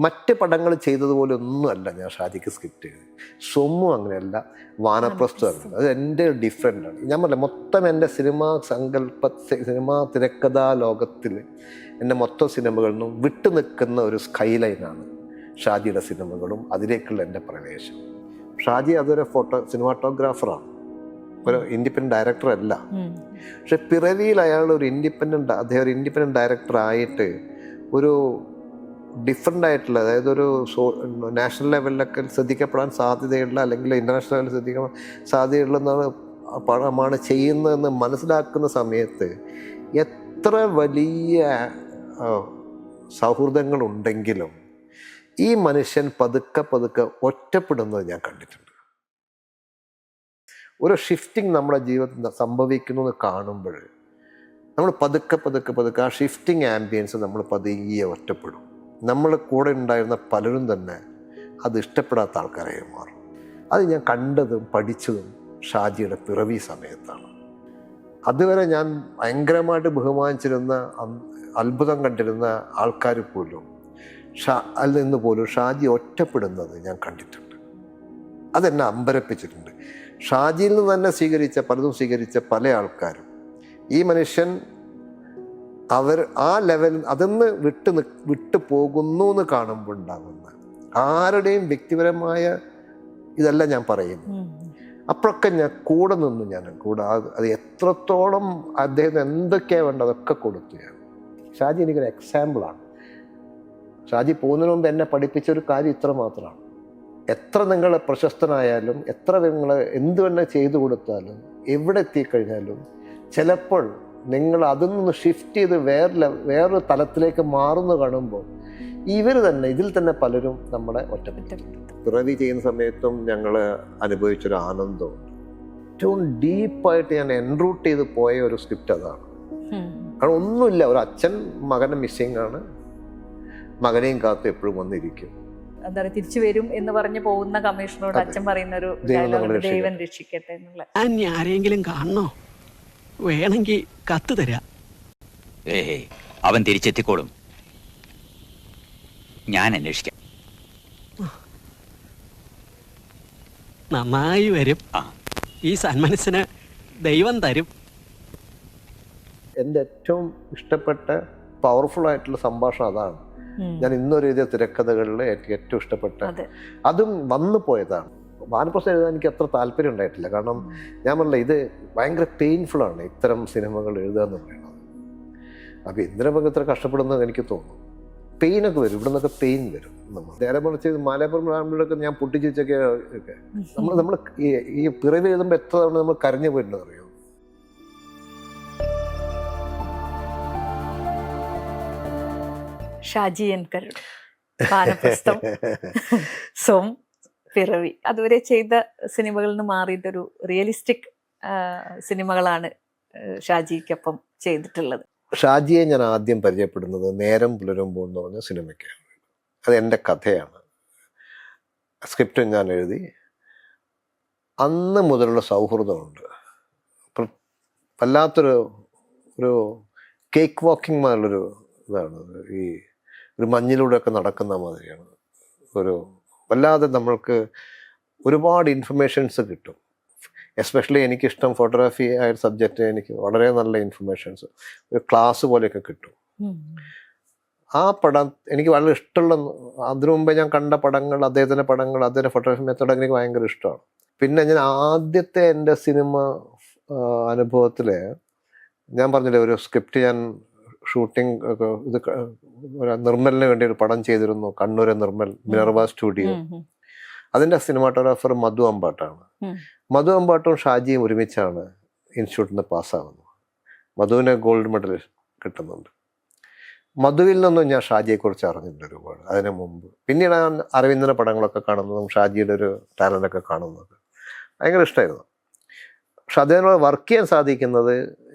മറ്റ് പടങ്ങൾ ചെയ്തതുപോലെ ഒന്നുമല്ല ഞാൻ ഷാജിക്ക് സ്ക്രിപ്റ്റ് ചെയ്തത്. സൊമ്മും അങ്ങനെയല്ല, വാനപ്രസ്ഥം അങ്ങനെ. അത് എൻ്റെ ഡിഫറെൻ്റാണ്. ഞാൻ പറഞ്ഞില്ല, മൊത്തം എൻ്റെ സിനിമാ തിരക്കഥാ ലോകത്തിൽ എൻ്റെ മൊത്തം സിനിമകളിൽ നിന്നും വിട്ടു നിൽക്കുന്ന ഒരു സ്കൈ ലൈനാണ് ഷാജിയുടെ സിനിമകളും അതിലേക്കുള്ള എൻ്റെ പ്രവേശം. ഷാജി അതൊരു സിനിമാറ്റോഗ്രാഫറാണ്, ഒരു ഇൻഡിപെൻഡൻറ്റ് ഡയറക്ടർ അല്ല. പക്ഷെ പിറവിയിൽ അയാൾ ഒരു അദ്ദേഹം ഒരു ഇൻഡിപെൻഡൻറ്റ് ഡയറക്ടറായിട്ട് ഒരു ഡിഫറെൻ്റ് ആയിട്ടുള്ള, അതായത് ഒരു നാഷണൽ ലെവലിലൊക്കെ ശ്രദ്ധിക്കപ്പെടാൻ സാധ്യതയുള്ള, അല്ലെങ്കിൽ ഇൻ്റർനാഷണൽ ലെവലിൽ ശ്രദ്ധിക്കാൻ സാധ്യതയുള്ളതാണ് പടമാണ് ചെയ്യുന്നതെന്ന് മനസ്സിലാക്കുന്ന സമയത്ത് എത്ര വലിയ സൗഹൃദങ്ങളുണ്ടെങ്കിലും ഈ മനുഷ്യൻ പതുക്കെ ഒറ്റപ്പെടുന്നത് ഞാൻ കണ്ടിട്ടുണ്ട്. ഒരു ഷിഫ്റ്റിംഗ് നമ്മുടെ ജീവിതത്തിൽ സംഭവിക്കുന്നു എന്ന് കാണുമ്പോൾ നമ്മൾ പതുക്കെ ആ ഷിഫ്റ്റിംഗ് ആംബിയൻസ് നമ്മൾ പതുങ്ങിയെ ഒറ്റപ്പെടും. നമ്മൾ കൂടെ ഉണ്ടായിരുന്ന പലരും തന്നെ അത് ഇഷ്ടപ്പെടാത്ത ആൾക്കാരായി മാറും. അത് ഞാൻ കണ്ടതും പഠിച്ചതും ഷാജിയുടെ പിറവി സമയത്താണ്. അതുവരെ ഞാൻ ഭയങ്കരമായിട്ട് ബഹുമാനിച്ചിരുന്ന, അത്ഭുതം കണ്ടിരുന്ന ആൾക്കാർ പോലും അതിൽ നിന്ന് പോലും ഷാജി ഒറ്റപ്പെടുന്നത് ഞാൻ കണ്ടിട്ടുണ്ട്. അതെന്നെ അമ്പരപ്പിച്ചിട്ടുണ്ട്. ഷാജിയിൽ നിന്ന് തന്നെ പലതും സ്വീകരിച്ച പല ആൾക്കാരും ഈ മനുഷ്യൻ ആ ലെവലിൽ അതൊന്ന് വിട്ടു പോകുന്നു എന്ന് കാണുമ്പോൾ ഉണ്ടാകുന്ന ആരുടെയും വ്യക്തിപരമായ ഇതല്ല ഞാൻ പറയുന്നത്. അപ്പോഴൊക്കെ ഞാൻ കൂടെ നിന്നു. അത് എത്രത്തോളം അദ്ദേഹത്തിന് എന്തൊക്കെയാണ് വേണ്ടത് അതൊക്കെ കൊടുത്തു ഞാൻ. ഷാജി എനിക്കൊരു എക്സാമ്പിളാണ്. ഷാജി പോകുന്നതിന് മുമ്പ് എന്നെ പഠിപ്പിച്ച ഒരു കാര്യം ഇത്ര മാത്രമാണ്: എത്ര നിങ്ങൾ പ്രശസ്തനായാലും, എത്ര നിങ്ങൾ എന്ത് തന്നെ ചെയ്തു കൊടുത്താലും, എവിടെ എത്തിക്കഴിഞ്ഞാലും ചിലപ്പോൾ നിങ്ങൾ അതിൽ നിന്ന് ഷിഫ്റ്റ് ചെയ്ത് വേറൊരു തലത്തിലേക്ക് മാറുന്നു കാണുമ്പോൾ ഇതിൽ തന്നെ പലരും നമ്മളെ ഒറ്റപ്പെട്ടു. പിറവി ചെയ്യുന്ന സമയത്തും ഞങ്ങൾ അനുഭവിച്ചൊരു ആനന്ദമുണ്ട്. ഏറ്റവും ഡീപ്പായിട്ട് ഞാൻ എൻറൂട്ട് ചെയ്ത് പോയ ഒരു സ്ക്രിപ്റ്റ് അതാണ്. കാരണം ഒന്നുമില്ല, ഒരു അച്ഛൻ മകനെ മിസ്സിങ് ആണ്, മകനെയും കാത്ത് എപ്പോഴും വന്നിരിക്കും. എന്താ പറയുക, തിരിച്ചു വരും എന്ന് പറഞ്ഞു പോകുന്ന കമ്മീഷണറോട് അച്ഛൻ പറയുന്ന ഒരു ദൈവം രക്ഷിക്കട്ടെ എന്നുള്ള. ആരെങ്കിലും കാണണോ? വേണമെങ്കിൽ കത്ത് തരാം. അവൻ തിരിച്ചെത്തിക്കോളും, ഞാൻ അന്വേഷിക്കാം. നന്നായി വരും. ഈ സന്മനസ്സിന് ദൈവം തരും. എൻ്റെ ഏറ്റവും ഇഷ്ടപ്പെട്ട പവർഫുൾ ആയിട്ടുള്ള സംഭാഷണം അതാണ്. ഞാൻ ഇന്നൊരു എഴുതിയ തിരക്കഥകളിൽ എനിക്ക് ഏറ്റവും ഇഷ്ടപ്പെട്ട അതും വന്നു പോയതാണ്. വാനപ്രസ്ഥം എഴുതാൻ എനിക്ക് അത്ര താല്പര്യം ഉണ്ടായിട്ടില്ല. കാരണം ഞാൻ പറഞ്ഞില്ല, ഇത് ഭയങ്കര പെയിൻഫുള്ളാണ് ഇത്തരം സിനിമകൾ എഴുതുക എന്ന് പറയുന്നത്. അപ്പോൾ എന്തിനൊക്കെ ഇത്ര കഷ്ടപ്പെടുന്നത് എനിക്ക് തോന്നുന്നു. പെയിനൊക്കെ വരും, ഇവിടെ നിന്നൊക്കെ പെയിൻ വരും. നമ്മൾ നേരെ മറിച്ച് മാലപ്പുറം റാമ്പിലൊക്കെ ഞാൻ പൊട്ടിച്ചിട്ടൊക്കെ നമ്മൾ ഈ പിറവി എഴുതുമ്പോൾ എത്ര തവണ നമ്മൾ കരഞ്ഞു പോയിട്ടുണ്ടെന്ന് അറിയോ? ഷാജി എൻ കരുൺ, വാനപ്രസ്ഥം, സോം, പിറവി, അതുവരെ ചെയ്ത സിനിമകളിൽ നിന്ന് മാറിയിട്ടൊരു റിയലിസ്റ്റിക് സിനിമകളാണ് ഷാജിക്കൊപ്പം ചെയ്തിട്ടുള്ളത്. ഷാജിയെ ഞാൻ ആദ്യം പരിചയപ്പെടുന്നത് നേരം പുലരുമ്പോൾ എന്ന് പറഞ്ഞ സിനിമയ്ക്കാണ്. അത് എൻ്റെ കഥയാണ്. സ്ക്രിപ്റ്റും ഞാൻ എഴുതി. അന്ന് മുതലുള്ള സൗഹൃദമുണ്ട്. വല്ലാത്തൊരു കേക്ക് വാക്കിംഗ് മാതിരിയുള്ളൊരു ഇതാണ്. ഈ ഒരു മഞ്ഞിലൂടെയൊക്കെ നടക്കുന്ന മാതിരിയാണ്. വല്ലാതെ നമ്മൾക്ക് ഒരുപാട് ഇൻഫർമേഷൻസ് കിട്ടും. എസ്പെഷ്യലി എനിക്കിഷ്ടം ഫോട്ടോഗ്രാഫി ആയ സബ്ജക്റ്റ്. എനിക്ക് വളരെ നല്ല ഇൻഫർമേഷൻസ് ഒരു ക്ലാസ് പോലെയൊക്കെ കിട്ടും. ആ പടം എനിക്ക് വളരെ ഇഷ്ടമുള്ള, അതിനു മുമ്പേ ഞാൻ കണ്ട പടങ്ങൾ, അദ്ദേഹത്തിൻ്റെ ഫോട്ടോഗ്രാഫി മെത്തേഡ് എനിക്ക് ഭയങ്കര ഇഷ്ടമാണ്. പിന്നെ ഞാൻ ആദ്യത്തെ എൻ്റെ സിനിമ അനുഭവത്തിൽ ഞാൻ പറഞ്ഞില്ലേ, ഒരു സ്ക്രിപ്റ്റ് ഞാൻ ഷൂട്ടിംഗ് നിർമ്മലിന് വേണ്ടി ഒരു പടം ചെയ്തിരുന്നു, കണ്ണൂരെ നിർമ്മൽ മിനർവ സ്റ്റുഡിയോ. അതിൻ്റെ സിനിമാറ്റോഗ്രാഫർ മധു അമ്പാട്ടാണ്. മധു അമ്പാട്ടും ഷാജിയും ഒരുമിച്ചാണ് ഇൻസ്റ്റിറ്റ്യൂട്ടിൽ നിന്ന് പാസ്സാകുന്നത്. മധുവിന് ഗോൾഡ് മെഡൽ കിട്ടുന്നുണ്ട്. മധുവിൽ നിന്നും ഞാൻ ഷാജിയെക്കുറിച്ച് അറിഞ്ഞിട്ടുണ്ട് ഒരുപാട് അതിന് മുമ്പ്. പിന്നീട് ഞാൻ അരവിന്ദൻ്റെ പടങ്ങളൊക്കെ കാണുന്നതും ഷാജിയുടെ ഒരു ടാലൻ്റൊക്കെ കാണുന്നത് ഭയങ്കര ഇഷ്ടമായിരുന്നു. പക്ഷെ അതിനോട് വർക്ക് ചെയ്യാൻ സാധിക്കുന്നത്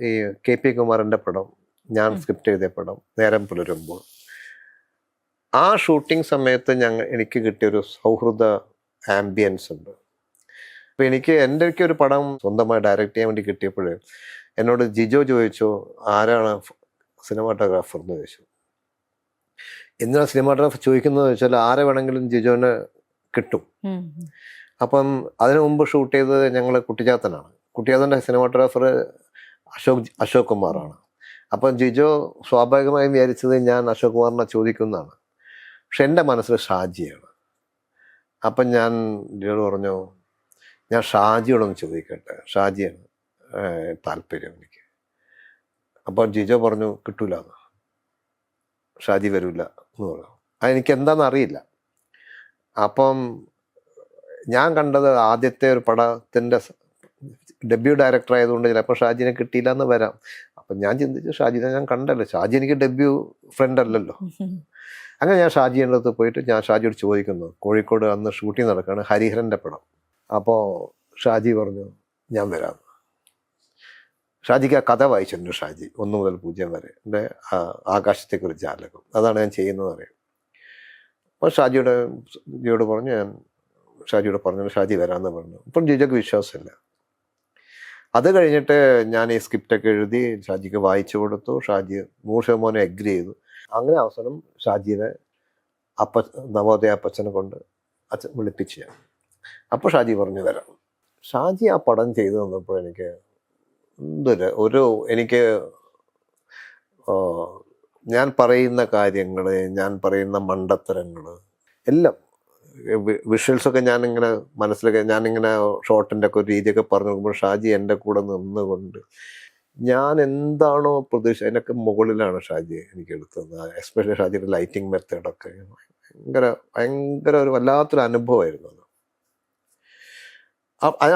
ഈ KP കുമാറിൻ്റെ പടം, ഞാൻ സ്ക്രിപ്റ്റ് എഴുതിയ പടം നേരം പുലരുമ്പോൾ, ആ ഷൂട്ടിംഗ് സമയത്ത് എനിക്ക് കിട്ടിയൊരു സൗഹൃദ ആംബിയൻസ് ഉണ്ട്. അപ്പോൾ എൻ്റെ ഒരു പടം സ്വന്തമായി ഡയറക്റ്റ് ചെയ്യാൻ വേണ്ടി കിട്ടിയപ്പോൾ എന്നോട് ജിജോ ചോദിച്ചു, ആരാണ് സിനിമാറ്റോഗ്രാഫർ എന്ന് ചോദിച്ചു. എന്തിനാ സിനിമാറ്റോഗ്രാഫർ ചോദിക്കുന്നത് വെച്ചാൽ ആരെ വേണമെങ്കിലും ജിജോനെ കിട്ടും. അപ്പം അതിനു മുമ്പ് ഷൂട്ട് ചെയ്തത് ഞങ്ങൾ കുട്ടിച്ചാത്തനാണ്. കുട്ടിച്ചാത്തൻ്റെ സിനിമാറ്റോഗ്രാഫർ അശോക് കുമാറാണ്. അപ്പം ജിജോ സ്വാഭാവികമായും വിചാരിച്ചത് ഞാൻ അശോക് കുമാറിനെ ചോദിക്കുന്നതാണ്. പക്ഷെ എൻ്റെ മനസ്സിൽ ഷാജിയാണ്. അപ്പം ഞാൻ ജിജോട് പറഞ്ഞു, ഞാൻ ഷാജിയോടൊന്ന് ചോദിക്കട്ടെ, ഷാജിയാണ് താല്പര്യം എനിക്ക്. അപ്പം ജിജോ പറഞ്ഞു കിട്ടൂല, ഷാജി വരില്ല എന്ന് പറഞ്ഞു. അതെനിക്ക് എന്താണെന്ന് അറിയില്ല. അപ്പം ഞാൻ കണ്ടത് ആദ്യത്തെ ഒരു പടത്തിൻ്റെ ഡെബ്യൂ ഡയറക്ടർ ആയതുകൊണ്ട് ചിലപ്പോൾ ഷാജിനെ കിട്ടിയില്ല എന്ന് വരാം. അപ്പം ഞാൻ ചിന്തിച്ചു, ഷാജിനെ ഞാൻ കണ്ടല്ലോ, ഷാജി എനിക്ക് ഡെബ്യൂ ഫ്രണ്ട് അല്ലല്ലോ. അങ്ങനെ ഞാൻ ഷാജിയുടെ അടുത്ത് പോയിട്ട് ഞാൻ ഷാജിയോട് ചോദിക്കുന്നു, കോഴിക്കോട് അന്ന് ഷൂട്ടിംഗ് നടക്കുകയാണ്, ഹരിഹരൻ്റെ പടം. അപ്പോൾ ഷാജി പറഞ്ഞു ഞാൻ വരാം. ഷാജിക്ക് ആ കഥ വായിച്ചിട്ടുണ്ട്, ഷാജി 1 മുതൽ 0 വരെ, എൻ്റെ ആകാശത്തേക്കൊരു ജാലകം, അതാണ് ഞാൻ ചെയ്യുന്നത് അറിയാം. അപ്പോൾ ജിയോട് പറഞ്ഞു, ഞാൻ ഷാജിയോട് പറഞ്ഞു ഷാജി വരാമെന്ന് പറഞ്ഞു. ഇപ്പം ജിജോക്ക് വിശ്വാസമില്ല. അത് കഴിഞ്ഞിട്ട് ഞാൻ ഈ സ്ക്രിപ്റ്റൊക്കെ എഴുതി ഷാജിക്ക് വായിച്ചു കൊടുത്തു. ഷാജി 100% എഗ്രി ചെയ്തു. അങ്ങനെ അവസാനം ഷാജിനെ നവോദയ അപ്പച്ചനെ കൊണ്ട് വിളിപ്പിച്ചു ഞാൻ. അപ്പോൾ ഷാജി പറഞ്ഞു വരാം. ഷാജി ആ പടം ചെയ്തു തന്നപ്പോൾ എനിക്ക് എനിക്ക് ഞാൻ പറയുന്ന കാര്യങ്ങൾ, ഞാൻ പറയുന്ന മണ്ടത്തരങ്ങൾ എല്ലാം വിഷ്വൽസൊക്കെ ഞാനിങ്ങനെ മനസ്സിലൊക്കെ ഞാനിങ്ങനെ ഷോട്ടിൻ്റെ ഒക്കെ ഒരു രീതിയൊക്കെ പറഞ്ഞു നോക്കുമ്പോൾ ഷാജി എൻ്റെ കൂടെ നിന്നുകൊണ്ട് ഞാൻ എന്താണോ പ്രതീക്ഷ അതിനൊക്കെ മുകളിലാണ് ഷാജി എനിക്ക് എടുത്തത്. എസ്പെഷ്യലി ഷാജിയുടെ ലൈറ്റിംഗ് മെത്തേഡൊക്കെ ഭയങ്കര ഒരു വല്ലാത്തൊരു അനുഭവമായിരുന്നു അത്.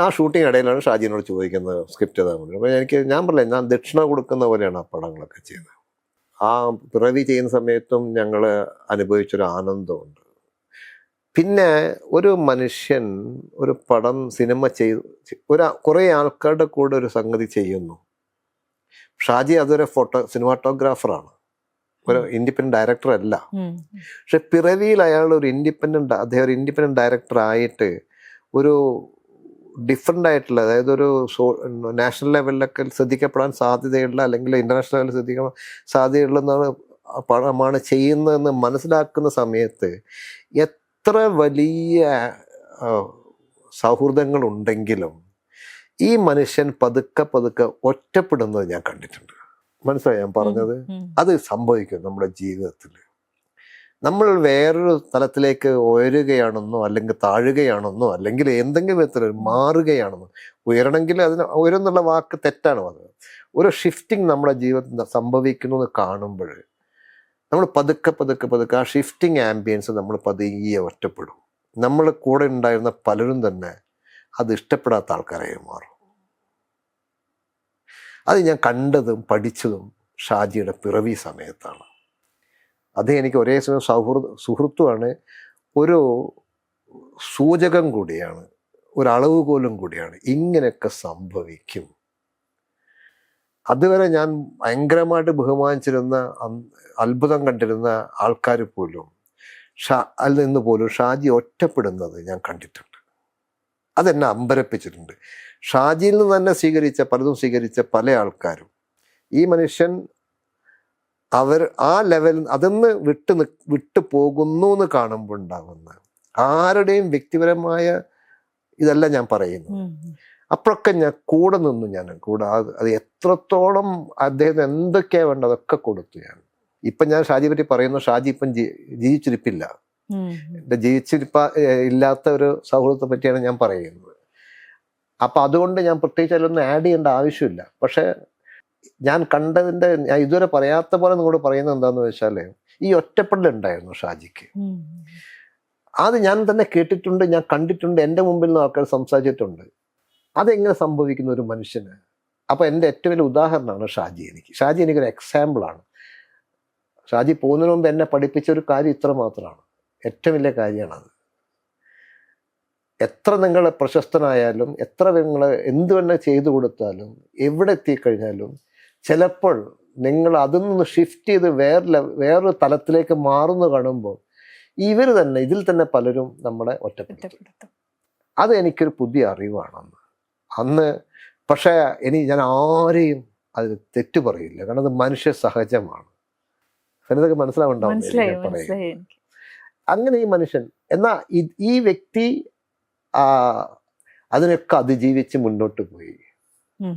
ആ ഷൂട്ടിംഗ് ഇടയിലാണ് ഷാജിനോട് ചോദിക്കുന്നത് സ്ക്രിപ്റ്റ് ചെയ്താൽ മതി. അപ്പോൾ ഞാൻ പറഞ്ഞില്ല, ഞാൻ ദക്ഷിണ കൊടുക്കുന്ന പോലെയാണ് ആ പടങ്ങളൊക്കെ ചെയ്യുന്നത്. ആ പിറവി ചെയ്യുന്ന സമയത്തും ഞങ്ങൾ അനുഭവിച്ചൊരു ആനന്ദമുണ്ട്. പിന്നെ ഒരു മനുഷ്യൻ ഒരു പടം സിനിമ കുറേ ആൾക്കാരുടെ കൂടെ ഒരു സംഗതി ചെയ്യുന്നു. ഷാജി അതൊരു സിനിമാറ്റോഗ്രാഫറാണ്, ഒരു ഇൻഡിപെൻഡന്റ് ഡയറക്ടർ അല്ല. പക്ഷെ പിറവിയിൽ അയാൾ അദ്ദേഹം ഒരു ഇൻഡിപെൻഡന്റ് ഡയറക്ടർ ആയിട്ട് ഒരു ഡിഫറെൻ്റ് ആയിട്ടുള്ള, അതായത് ഒരു നാഷണൽ ലെവലിലൊക്കെ ശ്രദ്ധിക്കപ്പെടാൻ സാധ്യതയുള്ള, അല്ലെങ്കിൽ ഇൻ്റർനാഷണൽ ലെവലിൽ ശ്രദ്ധിക്കാൻ സാധ്യതയുള്ളതാണ് പടമാണ് ചെയ്യുന്നതെന്ന് മനസ്സിലാക്കുന്ന സമയത്ത് എത്ര വലിയ സൗഹൃദങ്ങളുണ്ടെങ്കിലും ഈ മനുഷ്യൻ പതുക്കെ ഒറ്റപ്പെടുന്നത് ഞാൻ കണ്ടിട്ടുണ്ട്. മനസ്സിലായി ഞാൻ പറഞ്ഞത്? അത് സംഭവിക്കും നമ്മുടെ ജീവിതത്തിൽ. നമ്മൾ വേറൊരു തലത്തിലേക്ക് ഉയരുകയാണെന്നോ അല്ലെങ്കിൽ താഴുകയാണെന്നോ അല്ലെങ്കിൽ എന്തെങ്കിലും വിധത്തിൽ മാറുകയാണെന്നോ, ഉയരണമെങ്കിൽ ഉയരുന്നുള്ള വാക്ക് തെറ്റാണ് പറഞ്ഞത്. ഒരു ഷിഫ്റ്റിംഗ് നമ്മുടെ ജീവിതത്തിൽ സംഭവിക്കുന്നു എന്ന് കാണുമ്പോൾ നമ്മൾ പതുക്കെ ആ ഷിഫ്റ്റിംഗ് ആംബിയൻസ് നമ്മൾ പതുങ്ങിയെ ഒറ്റപ്പെടും. നമ്മൾ കൂടെ ഉണ്ടായിരുന്ന പലരും തന്നെ അത് ഇഷ്ടപ്പെടാത്ത ആൾക്കാരായി മാറും. അത് ഞാൻ കണ്ടതും പഠിച്ചതും ഷാജിയുടെ പിറവി സമയത്താണ്. അത് എനിക്ക് ഒരേ സമയം സുഹൃത്തുമാണ്, ഒരു സൂചകം കൂടിയാണ്, ഒരു അളവുകോലും കൂടിയാണ്. ഇങ്ങനെയൊക്കെ സംഭവിക്കും. അതുവരെ ഞാൻ ഭയങ്കരമായിട്ട് ബഹുമാനിച്ചിരുന്ന, അത്ഭുതം കണ്ടിരുന്ന ആൾക്കാർ പോലും അതിൽ നിന്ന് പോലും ഷാജി ഒറ്റപ്പെടുന്നത് ഞാൻ കണ്ടിട്ടുണ്ട്. അതെന്നെ അമ്പരപ്പിച്ചിട്ടുണ്ട്. ഷാജിയിൽ നിന്ന് തന്നെ പലതും സ്വീകരിച്ച പല ആൾക്കാരും ഈ മനുഷ്യൻ ആ ലെവലിൽ അതൊന്ന് വിട്ടു പോകുന്നു എന്ന് കാണുമ്പോൾ ഉണ്ടാകുന്ന ആരുടെയും വ്യക്തിപരമായ ഇതല്ല ഞാൻ പറയുന്നത്. അപ്പോഴൊക്കെ ഞാൻ കൂടെ നിന്നു. അത് എത്രത്തോളം അദ്ദേഹത്തിന് എന്തൊക്കെയാണ് വേണ്ടത് അതൊക്കെ കൊടുത്തു ഞാൻ. ഇപ്പം ഞാൻ ഷാജിയെ പറ്റി പറയുന്നു, ഷാജി ഇപ്പം ജീവിച്ചിരിപ്പില്ല. എൻ്റെ ഇല്ലാത്ത ഒരു സൗഹൃദത്തെ പറ്റിയാണ് ഞാൻ പറയുന്നത്. അപ്പം അതുകൊണ്ട് ഞാൻ പ്രത്യേകിച്ച് അതിലൊന്നും ആഡ് ചെയ്യേണ്ട ആവശ്യമില്ല. പക്ഷെ ഞാൻ കണ്ടതിൻ്റെ, ഞാൻ ഇതുവരെ പറയാത്ത പോലെ നിങ്ങളോട് പറയുന്നത് എന്താണെന്ന് വെച്ചാൽ, ഈ ഒറ്റപ്പെടലുണ്ടായിരുന്നു ഷാജിക്ക്. അത് ഞാൻ തന്നെ കേട്ടിട്ടുണ്ട്, ഞാൻ കണ്ടിട്ടുണ്ട്, എൻ്റെ മുമ്പിൽ നിന്ന് ആൾക്കാർ സംസാരിച്ചിട്ടുണ്ട്. അതെങ്ങനെ സംഭവിക്കുന്ന ഒരു മനുഷ്യന്? അപ്പോൾ എൻ്റെ ഏറ്റവും വലിയ ഉദാഹരണമാണ് ഷാജി. എനിക്കൊരു എക്സാമ്പിളാണ്. ഷാജി പോകുന്നതിന് മുമ്പ് എന്നെ പഠിപ്പിച്ച ഒരു കാര്യം ഇത്ര മാത്രമാണ്. ഏറ്റവും വലിയ കാര്യമാണത്. എത്ര നിങ്ങൾ പ്രശസ്തനായാലും, എത്ര നിങ്ങൾ എന്ത് തന്നെ ചെയ്തു കൊടുത്താലും, എവിടെ എത്തിക്കഴിഞ്ഞാലും ചിലപ്പോൾ നിങ്ങൾ അതിൽ നിന്ന് ഷിഫ്റ്റ് ചെയ്ത് വേറൊരു തലത്തിലേക്ക് മാറുന്നു കാണുമ്പോൾ ഇതിൽ തന്നെ പലരും നമ്മളെ ഒറ്റപ്പെടുത്തും. അത് എനിക്കൊരു പുതിയ അറിവാണ് അന്ന്. പക്ഷേ ഞാൻ ആരെയും അത് തെറ്റു പറയില്ല, കാരണം അത് മനുഷ്യ സഹജമാണ്. ഫനിതക്ക് മനസ്സിലാവുണ്ടാവും മനസ്സിലായി ഞാൻ പറയുന്നത്. മനസ്സിലായി എനിക്ക്. അങ്ങനെ ഈ മനുഷ്യൻ എന്നാ ഈ വ്യക്തി അതിനൊക്കെ അതിജീവിച്ച് മുന്നോട്ട് പോയി. ഉം.